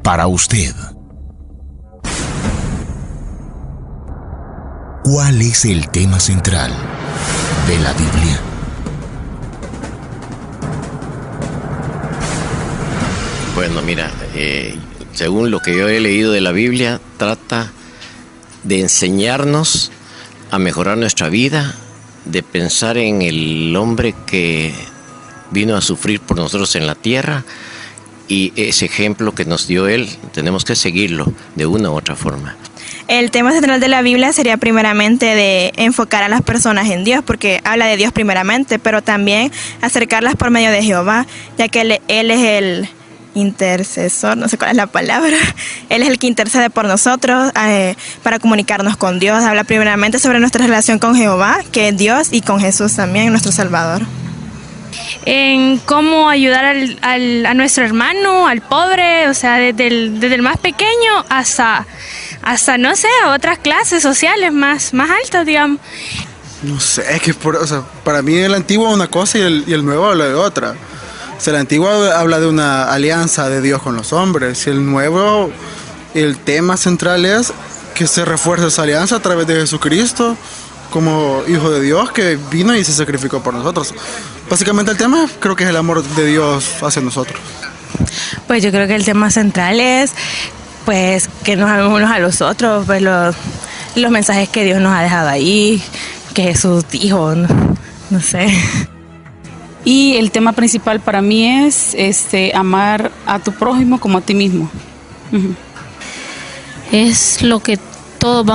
Para usted, ¿cuál es el tema central de la Biblia? Bueno, mira, según lo que yo he leído de la Biblia, trata de enseñarnos a mejorar nuestra vida, de pensar en el hombre que vino a sufrir por nosotros en la tierra, y ese ejemplo que nos dio él, tenemos que seguirlo de una u otra forma. El tema central de la Biblia sería primeramente de enfocar a las personas en Dios, porque habla de Dios primeramente, pero también acercarlas por medio de Jehová, ya que Él es el intercesor, no sé cuál es la palabra, Él es el que intercede por nosotros para comunicarnos con Dios. Habla primeramente sobre nuestra relación con Jehová, que es Dios, y con Jesús también, nuestro Salvador. En cómo ayudar a nuestro hermano, al pobre, o sea, desde el más pequeño hasta no sé, a otras clases sociales más altas, digamos. No sé, es que para mí el antiguo es una cosa y el nuevo habla de otra. O sea, el antiguo habla de una alianza de Dios con los hombres, y el nuevo, el tema central es que se refuerce esa alianza a través de Jesucristo como Hijo de Dios, que vino y se sacrificó por nosotros. Básicamente el tema creo que es el amor de Dios hacia nosotros. Pues yo creo que el tema central es pues que nos amemos unos a los otros, pues los mensajes que Dios nos ha dejado ahí, que Jesús dijo, no sé. Y el tema principal para mí es amar a tu prójimo como a ti mismo. Es lo que todos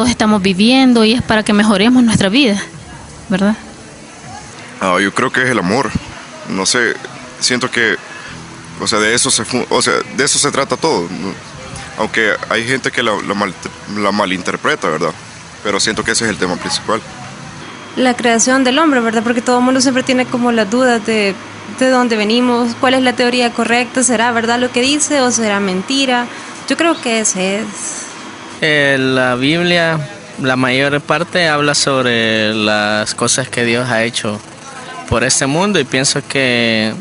estamos viviendo, y es para que mejoremos nuestra vida, ¿verdad? Yo creo que es el amor. No sé, siento que, de eso se trata todo. Aunque hay gente que la malinterpreta, ¿verdad? Pero siento que ese es el tema principal. La creación del hombre, ¿verdad? Porque todo el mundo siempre tiene como las dudas de dónde venimos, cuál es la teoría correcta, ¿será verdad lo que dice o será mentira? Yo creo que ese es. La Biblia, la mayor parte habla sobre las cosas que Dios ha hecho por este mundo, y pienso que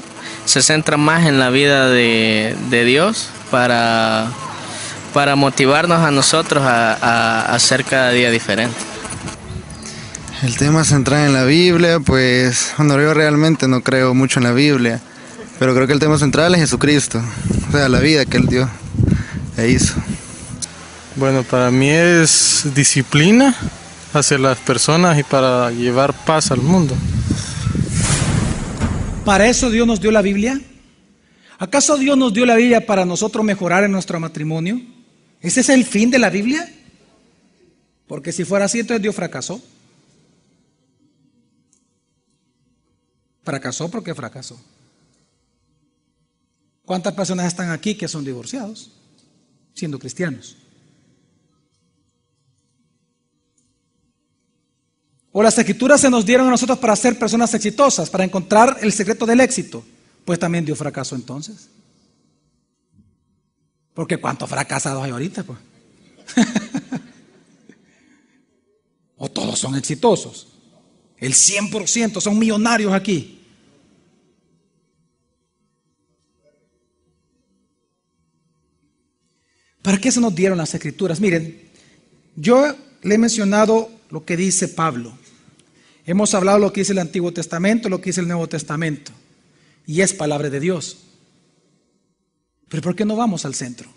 se centra más en la vida de Dios para motivarnos a nosotros a hacer cada día diferente. El tema central en la Biblia, pues, yo realmente no creo mucho en la Biblia, pero creo que el tema central es Jesucristo, la vida que Él dio e hizo. Bueno, para mí es disciplina hacia las personas y para llevar paz al mundo. ¿Para eso Dios nos dio la Biblia? ¿Acaso Dios nos dio la Biblia para nosotros mejorar en nuestro matrimonio? ¿Ese es el fin de la Biblia? Porque si fuera así, entonces Dios fracasó. Fracasó porque fracasó. ¿Cuántas personas están aquí que son divorciados, siendo cristianos? O las escrituras se nos dieron a nosotros para ser personas exitosas, para encontrar el secreto del éxito. Pues también dio fracaso entonces. Porque ¿cuántos fracasados hay ahorita, pues? O todos son exitosos. El 100% son millonarios aquí. ¿Para qué se nos dieron las escrituras? Miren, yo le he mencionado lo que dice Pablo. Hemos hablado lo que dice el Antiguo Testamento, lo que dice el Nuevo Testamento. Y es palabra de Dios. Pero ¿por qué no vamos al centro?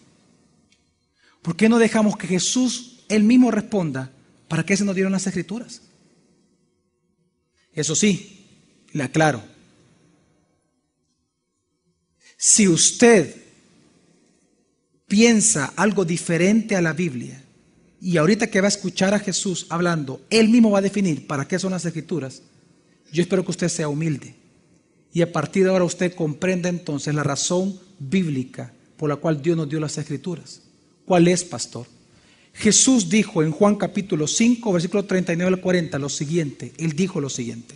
¿Por qué no dejamos que Jesús él mismo responda para qué se nos dieron las escrituras? Eso sí, le aclaro. Si usted piensa algo diferente a la Biblia, y ahorita que va a escuchar a Jesús hablando, él mismo va a definir para qué son las escrituras, yo espero que usted sea humilde. Y a partir de ahora usted comprenda entonces la razón bíblica por la cual Dios nos dio las escrituras. ¿Cuál es, pastor? Jesús dijo en Juan capítulo 5, versículo 39 al 40 lo siguiente. Él dijo lo siguiente: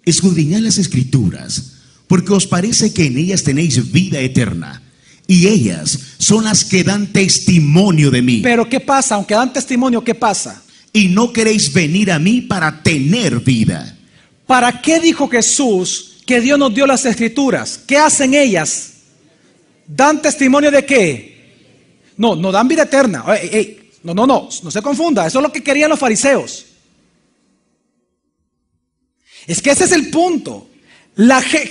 escudriñad las escrituras, porque os parece que en ellas tenéis vida eterna, y ellas son las que dan testimonio de mí. Pero ¿qué pasa? Aunque dan testimonio, ¿qué pasa? Y no queréis venir a mí para tener vida. ¿Para qué dijo Jesús que Dios nos dio las escrituras? ¿Qué hacen ellas? ¿Dan testimonio de qué? No dan vida eterna. No se confunda. Eso es lo que querían los fariseos. Es que ese es el punto.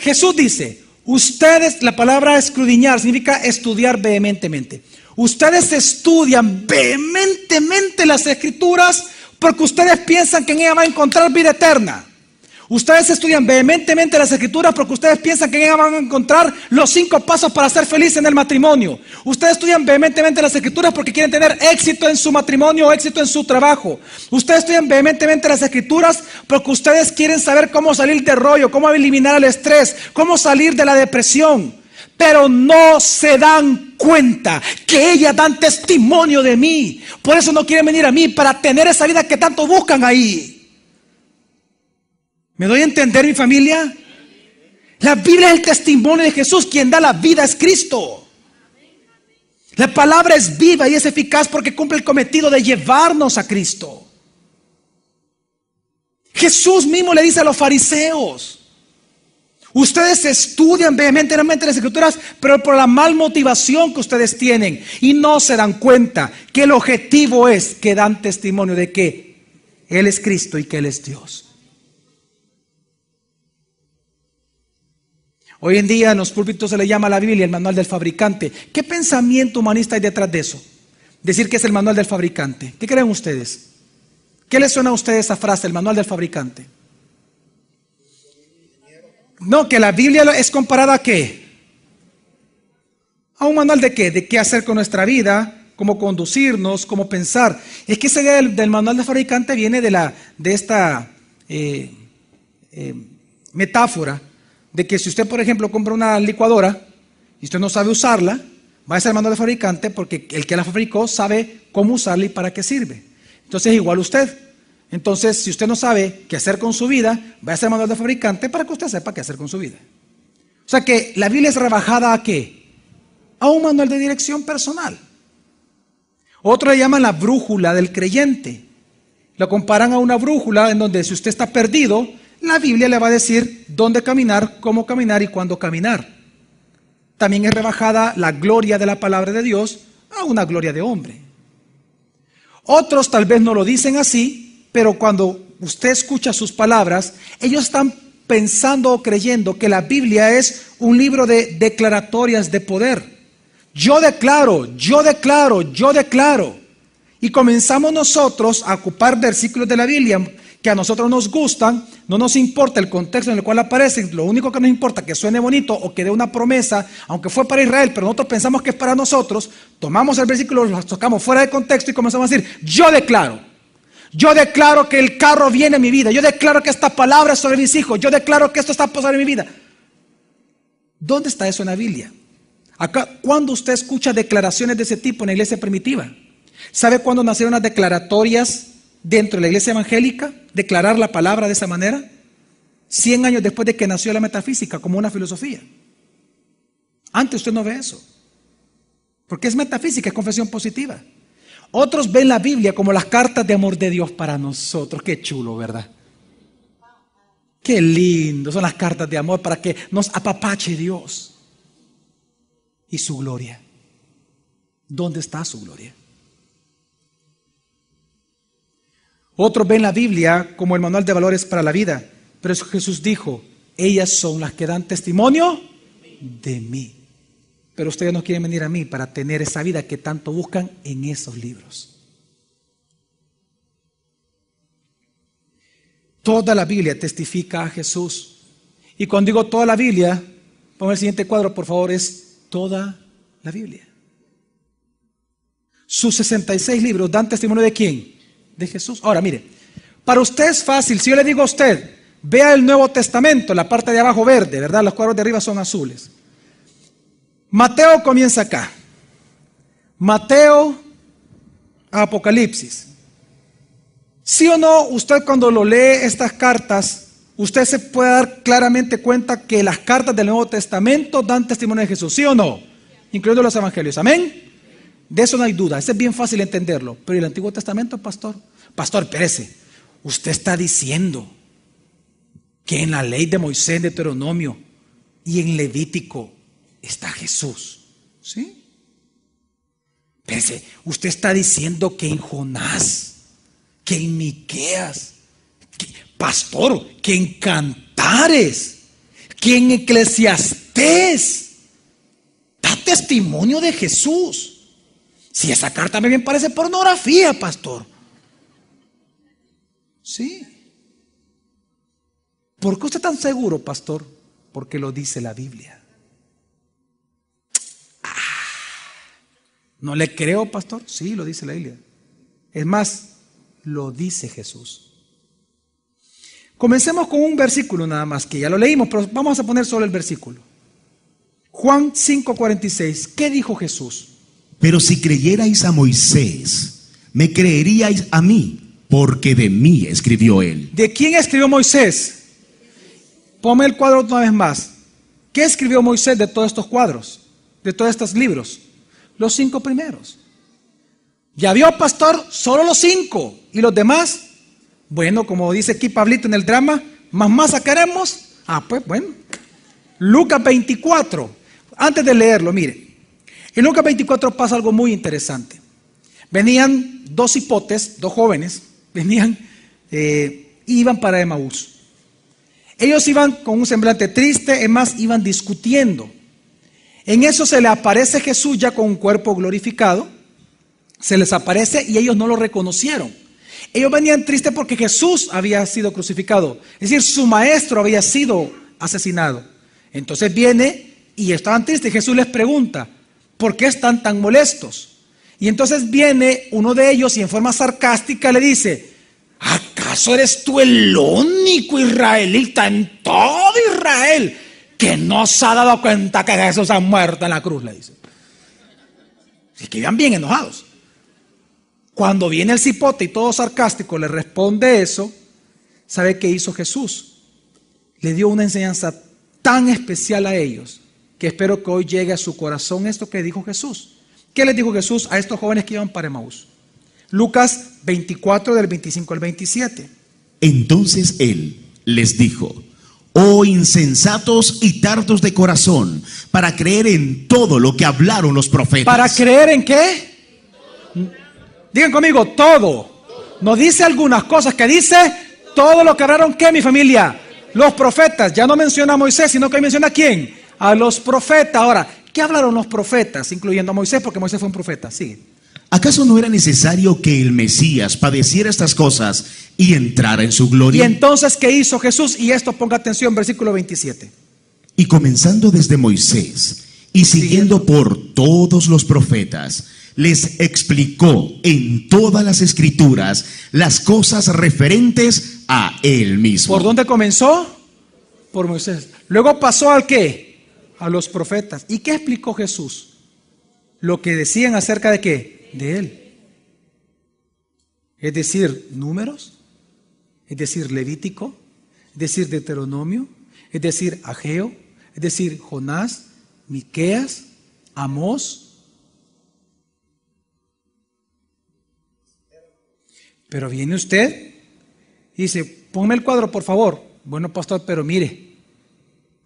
Jesús dice, ustedes, la palabra escudriñar significa estudiar vehementemente. Ustedes estudian vehementemente las escrituras porque ustedes piensan que en ellas van a encontrar vida eterna. Ustedes estudian vehementemente las escrituras porque ustedes piensan que en ellas van a encontrar los 5 pasos para ser feliz en el matrimonio. Ustedes estudian vehementemente las escrituras porque quieren tener éxito en su matrimonio o éxito en su trabajo. Ustedes estudian vehementemente las escrituras porque ustedes quieren saber cómo salir del rollo, cómo eliminar el estrés, cómo salir de la depresión. Pero no se dan cuenta que ellas dan testimonio de mí. Por eso no quieren venir a mí para tener esa vida que tanto buscan ahí. ¿Me doy a entender, mi familia? La Biblia es el testimonio de Jesús. Quien da la vida es Cristo. La palabra es viva y es eficaz porque cumple el cometido de llevarnos a Cristo. Jesús mismo le dice a los fariseos: ustedes estudian vehementemente las escrituras, pero por la mal motivación que ustedes tienen, y no se dan cuenta que el objetivo es que dan testimonio de que Él es Cristo y que Él es Dios. Hoy en día en los púlpitos se le llama a la Biblia el manual del fabricante. ¿Qué pensamiento humanista hay detrás de eso? Decir que es el manual del fabricante. ¿Qué creen ustedes? ¿Qué le suena a usted esa frase, el manual del fabricante? No, que la Biblia es comparada ¿a qué? ¿A un manual de qué? De qué hacer con nuestra vida, cómo conducirnos, cómo pensar. Es que esa idea del manual del fabricante viene de esta metáfora de que si usted, por ejemplo, compra una licuadora y usted no sabe usarla, va a ser el manual del fabricante porque el que la fabricó sabe cómo usarla y para qué sirve. Entonces igual usted. Entonces, si usted no sabe qué hacer con su vida, va a ser el manual del fabricante para que usted sepa qué hacer con su vida. O sea que la Biblia es rebajada ¿a qué? A un manual de dirección personal. Otro le llaman la brújula del creyente. Lo comparan a una brújula en donde si usted está perdido, la Biblia le va a decir dónde caminar, cómo caminar y cuándo caminar. También es rebajada la gloria de la palabra de Dios a una gloria de hombre. Otros tal vez no lo dicen así, pero cuando usted escucha sus palabras, ellos están pensando o creyendo que la Biblia es un libro de declaratorias de poder. Yo declaro, yo declaro, yo declaro. Y comenzamos nosotros a ocupar versículos de la Biblia que a nosotros nos gustan, no nos importa el contexto en el cual aparecen, lo único que nos importa es que suene bonito o que dé una promesa, aunque fue para Israel, pero nosotros pensamos que es para nosotros, tomamos el versículo, lo tocamos fuera de contexto y comenzamos a decir, yo declaro que el carro viene a mi vida, yo declaro que esta palabra es sobre mis hijos, yo declaro que esto está sobre mi vida. ¿Dónde está eso en la Biblia? Acá, ¿cuándo usted escucha declaraciones de ese tipo en la iglesia primitiva? ¿Sabe cuándo nacieron las declaratorias dentro de la iglesia evangélica? Declarar la palabra de esa manera. 100 años después de que nació la metafísica como una filosofía. Antes usted no ve eso. Porque es metafísica, es confesión positiva. Otros ven la Biblia como las cartas de amor de Dios para nosotros. Qué chulo, ¿verdad? Qué lindo, son las cartas de amor para que nos apapache Dios. Y su gloria. ¿Dónde está su gloria? Otros ven la Biblia como el manual de valores para la vida. Pero Jesús dijo, ellas son las que dan testimonio de mí. Pero ustedes no quieren venir a mí para tener esa vida que tanto buscan en esos libros. Toda la Biblia testifica a Jesús. Y cuando digo toda la Biblia, ponme el siguiente cuadro, por favor, es toda la Biblia. Sus 66 libros dan testimonio ¿de quién? De Jesús. Ahora, mire, para usted es fácil. Si yo le digo a usted, vea el Nuevo Testamento, la parte de abajo verde, ¿verdad? Los cuadros de arriba son azules. Mateo comienza acá. Mateo, Apocalipsis. ¿Sí o no? Usted cuando lo lee estas cartas, usted se puede dar claramente cuenta que las cartas del Nuevo Testamento dan testimonio de Jesús. ¿Sí o no? Incluyendo los evangelios. ¿Amén? De eso no hay duda. Eso es bien fácil entenderlo. Pero ¿y el Antiguo Testamento, pastor? Pastor, espérese. Usted está diciendo que en la ley de Moisés, de Deuteronomio y en Levítico está Jesús. ¿Sí? Espérese. Usted está diciendo que en Jonás, que en Miqueas, pastor, que en Cantares, que en Eclesiastés da testimonio de Jesús. Si esa carta me bien parece pornografía, pastor. Sí. ¿Por qué usted es tan seguro, pastor? Porque lo dice la Biblia. ¿No le creo, pastor? Sí, lo dice la Biblia. Es más, lo dice Jesús. Comencemos con un versículo nada más, que ya lo leímos, pero vamos a poner solo el versículo. Juan 5:46. ¿Qué dijo Jesús? Pero si creyerais a Moisés, me creeríais a mí, porque de mí escribió él. ¿De quién escribió Moisés? Ponme el cuadro una vez más. ¿Qué escribió Moisés de todos estos cuadros? De todos estos libros. Los 5 primeros. ¿Ya vio, pastor? Solo los 5. ¿Y los demás? Bueno, como dice aquí Pablito en el drama, ¿más sacaremos? Pues bueno. Lucas 24. Antes de leerlo, mire. En Lucas 24 pasa algo muy interesante. Venían 2 hipotes, 2 jóvenes, iban para Emaús. Ellos iban con un semblante triste, es más, iban discutiendo. En eso se le aparece Jesús ya con un cuerpo glorificado. Se les aparece y ellos no lo reconocieron. Ellos venían tristes porque Jesús había sido crucificado. Es decir, su maestro había sido asesinado. Entonces viene y estaban tristes. Jesús les pregunta, ¿por qué están tan molestos? Y entonces viene uno de ellos y en forma sarcástica le dice, ¿acaso eres tú el único israelita en todo Israel que no se ha dado cuenta que Jesús ha muerto en la cruz? Le dice. Y que iban bien enojados. Cuando viene el cipote y todo sarcástico le responde eso, ¿sabe qué hizo Jesús? Le dio una enseñanza tan especial a ellos que espero que hoy llegue a su corazón esto que dijo Jesús. ¿Qué les dijo Jesús a estos jóvenes que iban para Emaús? Lucas 24 del 25 al 27. Entonces él les dijo, oh insensatos y tardos de corazón, para creer en todo lo que hablaron los profetas. ¿Para creer en qué? Digan conmigo, todo. No dice algunas cosas, que dice todo lo que hablaron, ¿qué, mi familia? Los profetas. Ya no menciona a Moisés, sino que menciona a ¿quién? A los profetas. Ahora, ¿qué hablaron los profetas? Incluyendo a Moisés, porque Moisés fue un profeta. Sigue. ¿Acaso no era necesario que el Mesías padeciera estas cosas y entrara en su gloria? Y entonces, ¿qué hizo Jesús? Y esto, ponga atención, versículo 27. Y comenzando desde Moisés y siguiendo por todos los profetas, les explicó en todas las escrituras las cosas referentes a él mismo. ¿Por dónde comenzó? Por Moisés. Luego pasó ¿al qué? A los profetas. ¿Y qué explicó Jesús? Lo que decían acerca de qué? De él. Es decir, Números, es decir, Levítico, es decir, Deuteronomio, es decir, Ageo, es decir, Jonás, Miqueas, Amós. Pero viene usted y dice, ponme el cuadro por favor. Bueno, pastor, pero mire,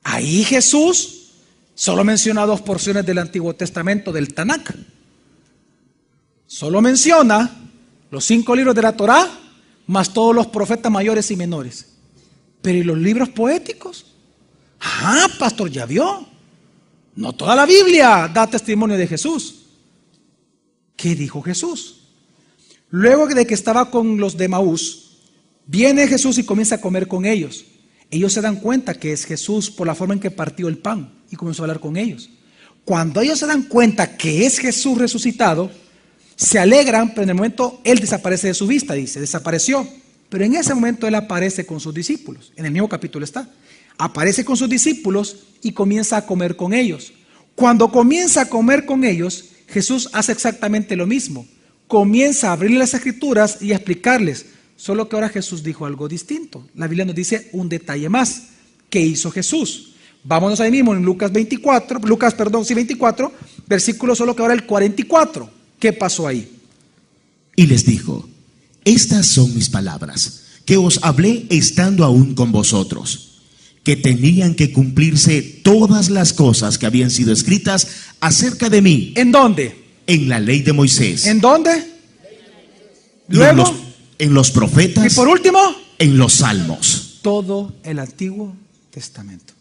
ahí Jesús solo menciona 2 porciones del Antiguo Testamento, del Tanakh. Solo menciona los 5 libros de la Torá, más todos los profetas mayores y menores. Pero ¿y los libros poéticos? Ah, pastor, ya vio. No toda la Biblia da testimonio de Jesús. ¿Qué dijo Jesús? Luego de que estaba con los de Emaús, viene Jesús y comienza a comer con ellos. Ellos se dan cuenta que es Jesús por la forma en que partió el pan y comenzó a hablar con ellos. Cuando ellos se dan cuenta que es Jesús resucitado, se alegran, pero en el momento Él desaparece de su vista, dice, desapareció. Pero en ese momento Él aparece con sus discípulos, en el mismo capítulo está. Aparece con sus discípulos y comienza a comer con ellos. Cuando comienza a comer con ellos, Jesús hace exactamente lo mismo. Comienza a abrirle las escrituras y a explicarles, solo que ahora Jesús dijo algo distinto. La Biblia nos dice un detalle más. ¿Qué hizo Jesús? Vámonos ahí mismo en Lucas 24, versículo solo que ahora el 44. ¿Qué pasó ahí? Y les dijo, estas son mis palabras, que os hablé estando aún con vosotros, que tenían que cumplirse todas las cosas que habían sido escritas acerca de mí. ¿En dónde? En la ley de Moisés. ¿En dónde? Luego, en los profetas. Y por último, en los salmos. Todo el Antiguo Testamento.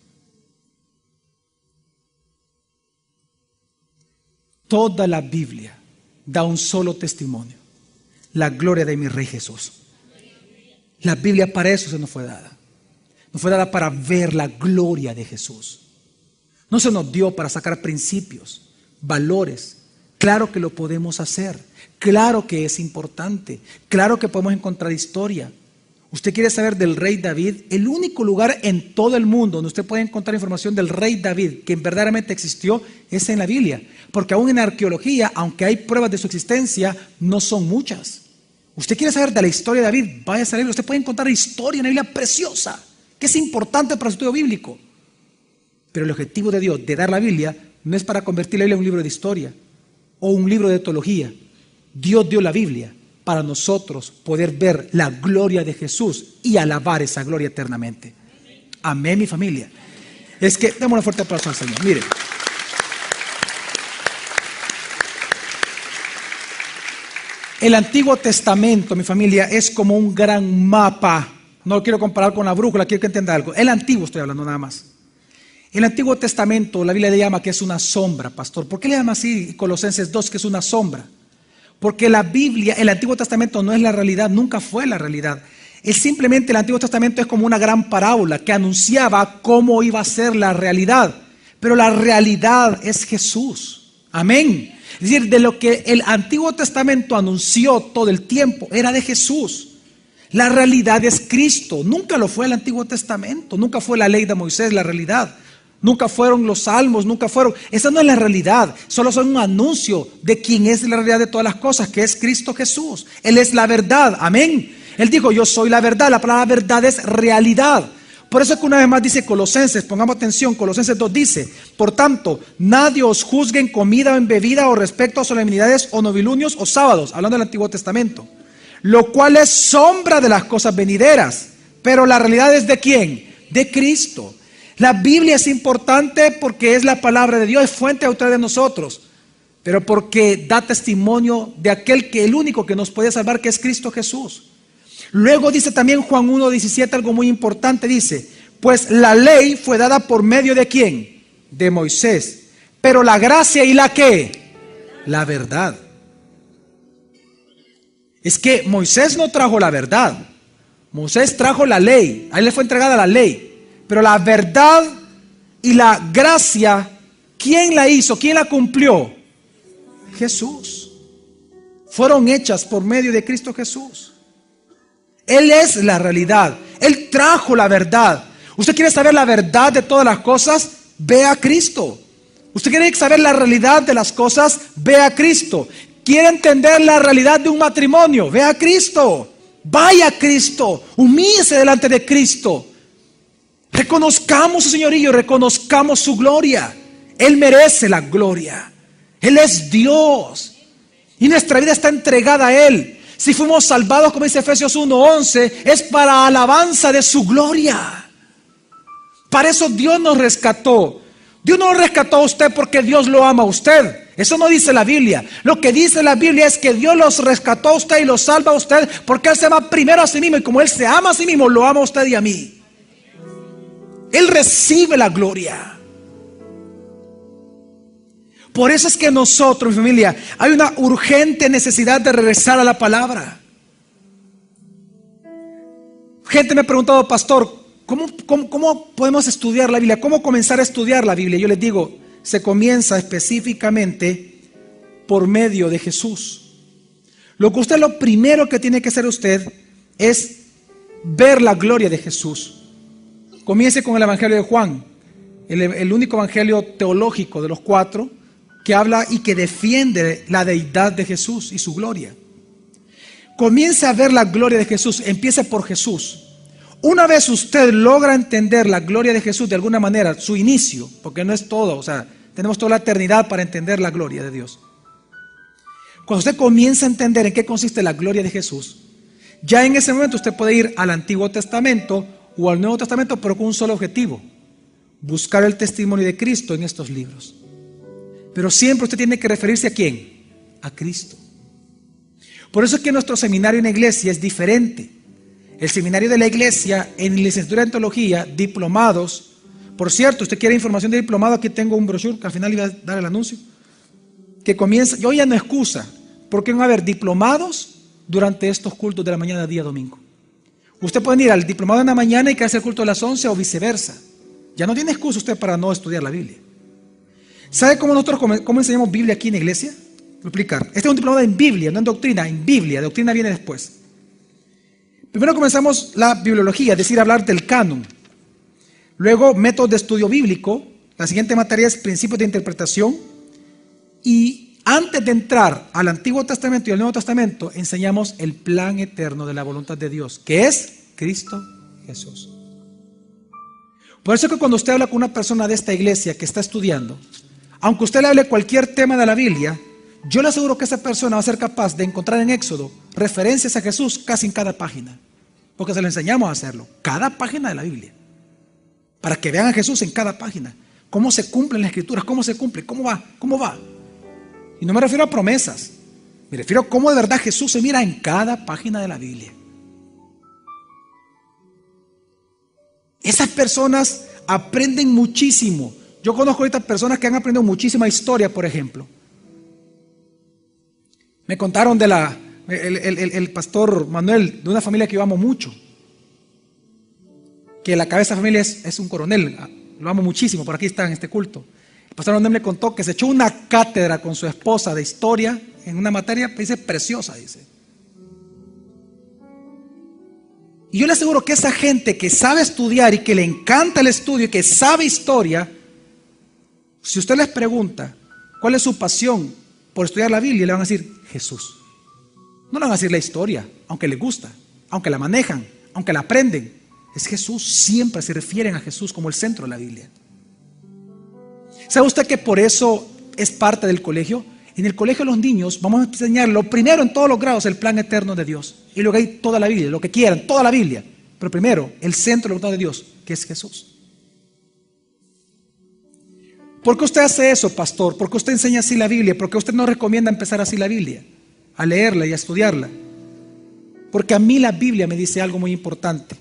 Toda la Biblia da un solo testimonio: la gloria de mi Rey Jesús. La Biblia para eso se nos fue dada. Nos fue dada para ver la gloria de Jesús. No se nos dio para sacar principios, valores. Claro que lo podemos hacer, claro que es importante, claro que podemos encontrar historia. Usted quiere saber del rey David, el único lugar en todo el mundo donde usted puede encontrar información del rey David que verdaderamente existió es en la Biblia, porque aún en arqueología, aunque hay pruebas de su existencia, no son muchas. Usted quiere saber de la historia de David, vaya a la Biblia, usted puede encontrar historia en la Biblia preciosa, que es importante para su estudio bíblico. Pero el objetivo de Dios de dar la Biblia no es para convertir la Biblia en un libro de historia o un libro de teología. Dios dio la Biblia para nosotros poder ver la gloria de Jesús y alabar esa gloria eternamente. Amén, mi familia. Es que, demos un fuerte aplauso al Señor. Miren. El Antiguo Testamento, mi familia, es como un gran mapa. No lo quiero comparar con la brújula, quiero que entienda algo. El Antiguo estoy hablando nada más. El Antiguo Testamento, la Biblia le llama que es una sombra, pastor. ¿Por qué le llama así Colosenses 2, que es una sombra? Porque la Biblia, el Antiguo Testamento no es la realidad, nunca fue la realidad. Es simplemente el Antiguo Testamento es como una gran parábola que anunciaba cómo iba a ser la realidad. Pero la realidad es Jesús. Amén. Es decir, de lo que el Antiguo Testamento anunció todo el tiempo era de Jesús. La realidad es Cristo. Nunca lo fue el Antiguo Testamento. Nunca fue la ley de Moisés la realidad. Nunca fueron los salmos, nunca fueron. Esa no es la realidad. Solo son un anuncio de quién es la realidad de todas las cosas, que es Cristo Jesús. Él es la verdad. Amén. Él dijo, yo soy la verdad. La palabra verdad es realidad. Por eso es que una vez más dice Colosenses, pongamos atención, Colosenses 2 dice, por tanto, nadie os juzgue en comida o en bebida o respecto a solemnidades o novilunios o sábados, hablando del Antiguo Testamento, lo cual es sombra de las cosas venideras, pero la realidad es ¿de quién? De Cristo. La Biblia es importante porque es la palabra de Dios, es fuente de autoridad de nosotros, pero porque da testimonio de aquel que el único que nos puede salvar, que es Cristo Jesús. Luego dice también Juan 1:17 algo muy importante, dice, pues la ley fue dada por medio ¿de quién? De Moisés, pero la gracia y la ¿qué? La verdad. Es que Moisés no trajo la verdad, Moisés trajo la ley, a él le fue entregada la ley, pero la verdad y la gracia, ¿quién la hizo? ¿Quién la cumplió? Jesús. Fueron hechas por medio de Cristo Jesús. Él es la realidad. Él trajo la verdad. ¿Usted quiere saber la verdad de todas las cosas? Ve a Cristo. ¿Usted quiere saber la realidad de las cosas? Ve a Cristo. ¿Quiere entender la realidad de un matrimonio? Ve a Cristo. Vaya a Cristo. Humíllese delante de Cristo. Reconozcamos su señorío, reconozcamos su gloria. Él merece la gloria. Él es Dios. Y nuestra vida está entregada a Él. Si fuimos salvados, como dice Efesios 1:11, es para alabanza de su gloria. Para eso Dios nos rescató. Dios no lo rescató a usted porque Dios lo ama a usted. Eso no dice la Biblia. Lo que dice la Biblia es que Dios los rescató a usted y los salva a usted porque Él se ama primero a sí mismo. Y como Él se ama a sí mismo, lo ama a usted y a mí. Él recibe la gloria. Por eso es que nosotros, mi familia, hay una urgente necesidad de regresar a la palabra. Gente me ha preguntado, pastor, ¿cómo podemos estudiar la Biblia? ¿Cómo comenzar a estudiar la Biblia? Yo les digo, se comienza específicamente por medio de Jesús. Lo primero que tiene que hacer usted es ver la gloria de Jesús. Comience con el Evangelio de Juan, el único evangelio teológico de los 4 que habla y que defiende la deidad de Jesús y su gloria. Comience a ver la gloria de Jesús, empiece por Jesús. Una vez usted logra entender la gloria de Jesús de alguna manera, su inicio, porque no es todo, o sea, tenemos toda la eternidad para entender la gloria de Dios. Cuando usted comienza a entender en qué consiste la gloria de Jesús, ya en ese momento usted puede ir al Antiguo Testamento o al Nuevo Testamento, pero con un solo objetivo: buscar el testimonio de Cristo en estos libros. Pero siempre usted tiene que referirse ¿a quién? A Cristo. Por eso es que nuestro seminario en la iglesia es diferente. El seminario de la iglesia en licenciatura en teología, diplomados. Por cierto, usted quiere información de diplomado, aquí tengo un brochure que al final iba a dar el anuncio. Que comienza, yo ya no excusa, porque van a haber diplomados durante estos cultos de la mañana, día domingo. Usted puede ir al diplomado en la mañana y quedarse el culto a las 11 o viceversa. Ya no tiene excusa usted para no estudiar la Biblia. ¿Sabe cómo nosotros cómo enseñamos Biblia aquí en la iglesia? Voy a explicar. Este es un diplomado en Biblia, no en doctrina, en Biblia. Doctrina viene después. Primero comenzamos la bibliología, es decir, hablar del canon. Luego, métodos de estudio bíblico. La siguiente materia es principios de interpretación. Y antes de entrar al Antiguo Testamento y al Nuevo Testamento, enseñamos el plan eterno de la voluntad de Dios, que es Cristo Jesús. Por eso es que cuando usted habla con una persona de esta iglesia que está estudiando, aunque usted le hable cualquier tema de la Biblia, yo le aseguro que esa persona va a ser capaz de encontrar en Éxodo referencias a Jesús casi en cada página, porque se le enseñamos a hacerlo, cada página de la Biblia, para que vean a Jesús en cada página, cómo se cumplen las escrituras, cómo se cumple, cómo va. Y no me refiero a promesas, me refiero a cómo de verdad Jesús se mira en cada página de la Biblia. Esas personas aprenden muchísimo. Yo conozco ahorita personas que han aprendido muchísima historia, por ejemplo. Me contaron de el pastor Manuel, de una familia que yo amo mucho, que la cabeza de familia es un coronel, lo amo muchísimo, por aquí está en este culto. El pastor Manuel me contó que se echó una cátedra con su esposa de historia en una materia, dice, preciosa, dice. Y yo le aseguro que esa gente que sabe estudiar y que le encanta el estudio y que sabe historia, si usted les pregunta cuál es su pasión por estudiar la Biblia, le van a decir Jesús. No le van a decir la historia, aunque les gusta, aunque la manejan, aunque la aprenden. Es Jesús, siempre se refieren a Jesús como el centro de la Biblia. ¿Sabe usted que por eso es parte del colegio? En el colegio de los niños vamos a enseñar lo primero en todos los grados, el plan eterno de Dios. Y luego hay toda la Biblia, lo que quieran, toda la Biblia. Pero primero, el centro de la voluntad de Dios, que es Jesús. ¿Por qué usted hace eso, pastor? ¿Por qué usted enseña así la Biblia? ¿Por qué usted no recomienda empezar así la Biblia? A leerla y a estudiarla. Porque a mí la Biblia me dice algo muy importante.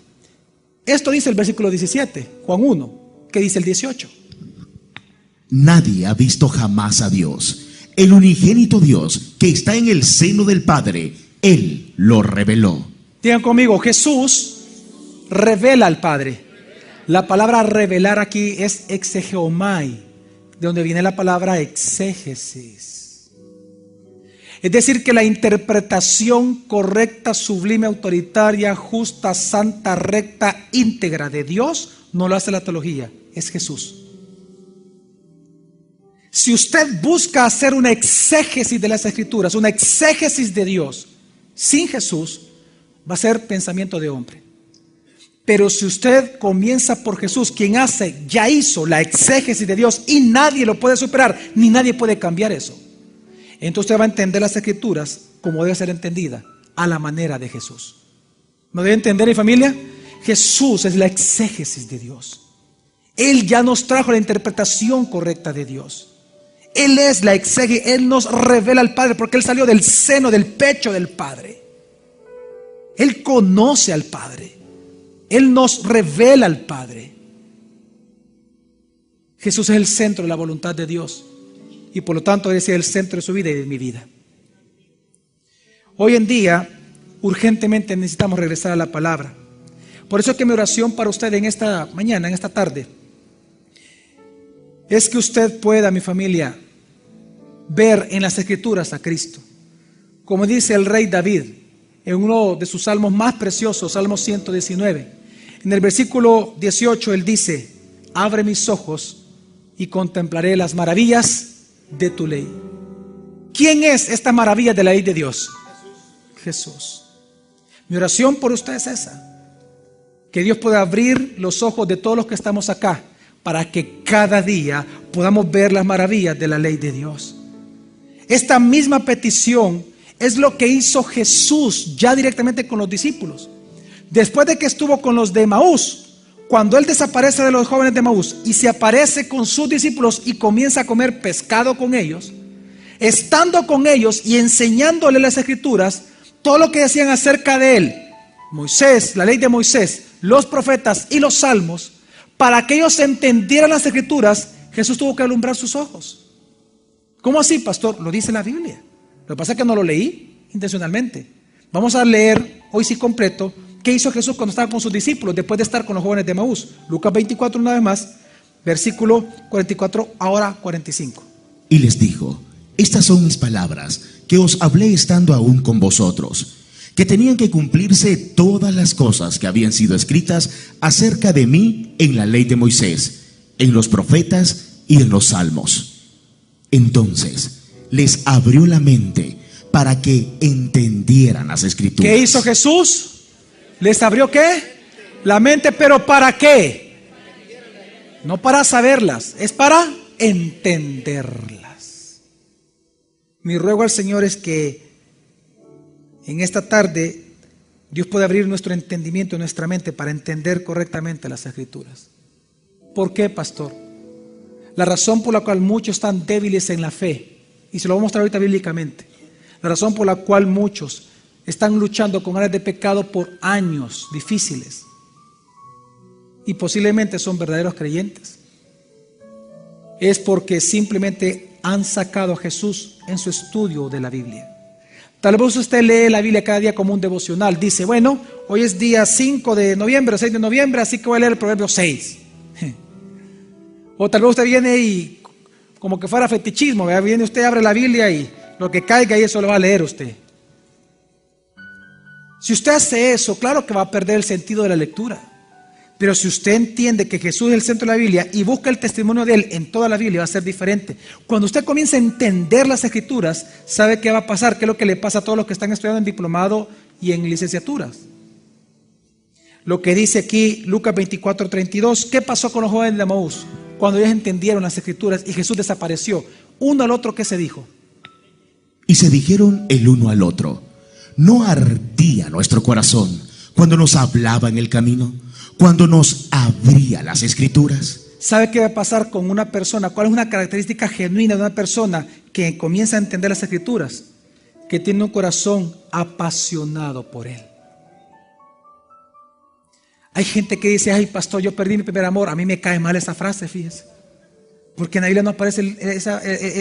Esto dice el versículo 17, Juan 1, que dice el 18. Nadie ha visto jamás a Dios. El unigénito Dios que está en el seno del Padre, Él lo reveló. Digan conmigo, Jesús revela al Padre. La palabra revelar aquí es exegeomai, de donde viene la palabra exégesis. Es decir, que la interpretación correcta, sublime, autoritaria, justa, santa, recta, íntegra de Dios no lo hace la teología, es Jesús. Si usted busca hacer una exégesis de las Escrituras, una exégesis de Dios sin Jesús, va a ser pensamiento de hombre. Pero si usted comienza por Jesús, quien ya hizo la exégesis de Dios y nadie lo puede superar, ni nadie puede cambiar eso, entonces usted va a entender las Escrituras como debe ser entendida, a la manera de Jesús. ¿No debe entender, mi familia? Jesús es la exégesis de Dios. Él ya nos trajo la interpretación correcta de Dios. Él es la exégesis, Él nos revela al Padre porque Él salió del seno, del pecho del Padre. Él conoce al Padre. Él nos revela al Padre. Jesús es el centro de la voluntad de Dios y por lo tanto ese es el centro de su vida y de mi vida. Hoy en día urgentemente necesitamos regresar a la palabra. Por eso es que mi oración para usted en esta mañana, en esta tarde, es que usted pueda, mi familia, ver en las Escrituras a Cristo. Como dice el rey David en uno de sus salmos más preciosos, Salmo 119. En el versículo 18 él dice: abre mis ojos y contemplaré las maravillas de tu ley. ¿Quién es esta maravilla de la ley de Dios? Jesús. Mi oración por usted es esa: que Dios pueda abrir los ojos de todos los que estamos acá, para que cada día podamos ver las maravillas de la ley de Dios. Esta misma petición es lo que hizo Jesús ya directamente con los discípulos. Después de que estuvo con los de Emaús, cuando Él desaparece de los jóvenes de Emaús y se aparece con sus discípulos y comienza a comer pescado con ellos, estando con ellos y enseñándoles las Escrituras, todo lo que decían acerca de Él, Moisés, la ley de Moisés, los profetas y los salmos, para que ellos entendieran las Escrituras, Jesús tuvo que alumbrar sus ojos. ¿Cómo así, pastor? Lo dice la Biblia. Lo que pasa es que no lo leí intencionalmente. Vamos a leer hoy sí completo qué hizo Jesús cuando estaba con sus discípulos después de estar con los jóvenes de Emaús. Lucas 24 una vez más, versículo 44, ahora 45. Y les dijo: estas son mis palabras que os hablé estando aún con vosotros, que tenían que cumplirse todas las cosas que habían sido escritas acerca de mí en la ley de Moisés, en los profetas y en los salmos. Entonces les abrió la mente para que entendieran las Escrituras. ¿Qué hizo Jesús? ¿Les abrió qué? La mente, pero ¿para qué? No para saberlas, es para entenderlas. Mi ruego al Señor es que en esta tarde Dios pueda abrir nuestro entendimiento y nuestra mente para entender correctamente las Escrituras. ¿Por qué, pastor? La razón por la cual muchos están débiles en la fe, y se lo voy a mostrar ahorita bíblicamente, la razón por la cual muchos están luchando con áreas de pecado por años difíciles y posiblemente son verdaderos creyentes, es porque simplemente han sacado a Jesús en su estudio de la Biblia. Tal vez usted lee la Biblia cada día como un devocional. Dice, bueno, hoy es día 5 de noviembre, 6 de noviembre, así que voy a leer el Proverbio 6. O tal vez usted viene y, como que fuera fetichismo, ¿verdad? Viene usted, abre la Biblia y lo que caiga y eso lo va a leer usted. Si usted hace eso, claro que va a perder el sentido de la lectura. Pero si usted entiende que Jesús es el centro de la Biblia y busca el testimonio de Él en toda la Biblia, va a ser diferente. Cuando usted comienza a entender las Escrituras, ¿sabe qué va a pasar? ¿Qué es lo que le pasa a todos los que están estudiando en diplomado y en licenciaturas? Lo que dice aquí Lucas 24:32, ¿qué pasó con los jóvenes de Emaús? Cuando ellos entendieron las Escrituras y Jesús desapareció, uno al otro, ¿qué se dijo? Y se dijeron el uno al otro, ¿no ardía nuestro corazón cuando nos hablaba en el camino? Cuando nos abría las Escrituras. ¿Sabe qué va a pasar con una persona? ¿Cuál es una característica genuina de una persona que comienza a entender las Escrituras? Que tiene un corazón apasionado por Él. Hay gente que dice, ay pastor, yo perdí mi primer amor. A mí me cae mal esa frase, fíjese. Porque en la Biblia no aparece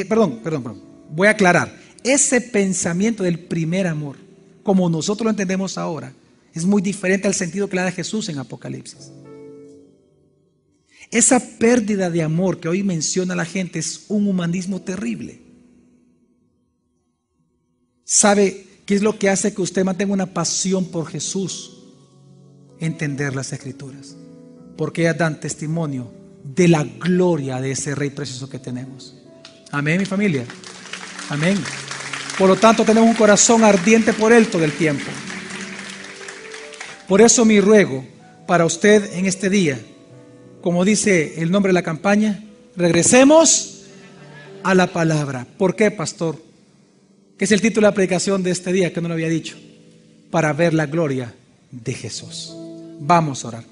perdón. Voy a aclarar. Ese pensamiento del primer amor, como nosotros lo entendemos ahora, es muy diferente al sentido que le da Jesús en Apocalipsis. Esa pérdida de amor que hoy menciona la gente es un humanismo terrible. ¿Sabe qué es lo que hace que usted mantenga una pasión por Jesús? Entender las Escrituras. Porque ellas dan testimonio de la gloria de ese Rey precioso que tenemos. Amén, mi familia. Amén. Por lo tanto, tenemos un corazón ardiente por Él todo el tiempo. Por eso mi ruego para usted en este día, como dice el nombre de la campaña, regresemos a la palabra. ¿Por qué, pastor? ¿Qué es el título de la predicación de este día que no lo había dicho? Para ver la gloria de Jesús. Vamos a orar.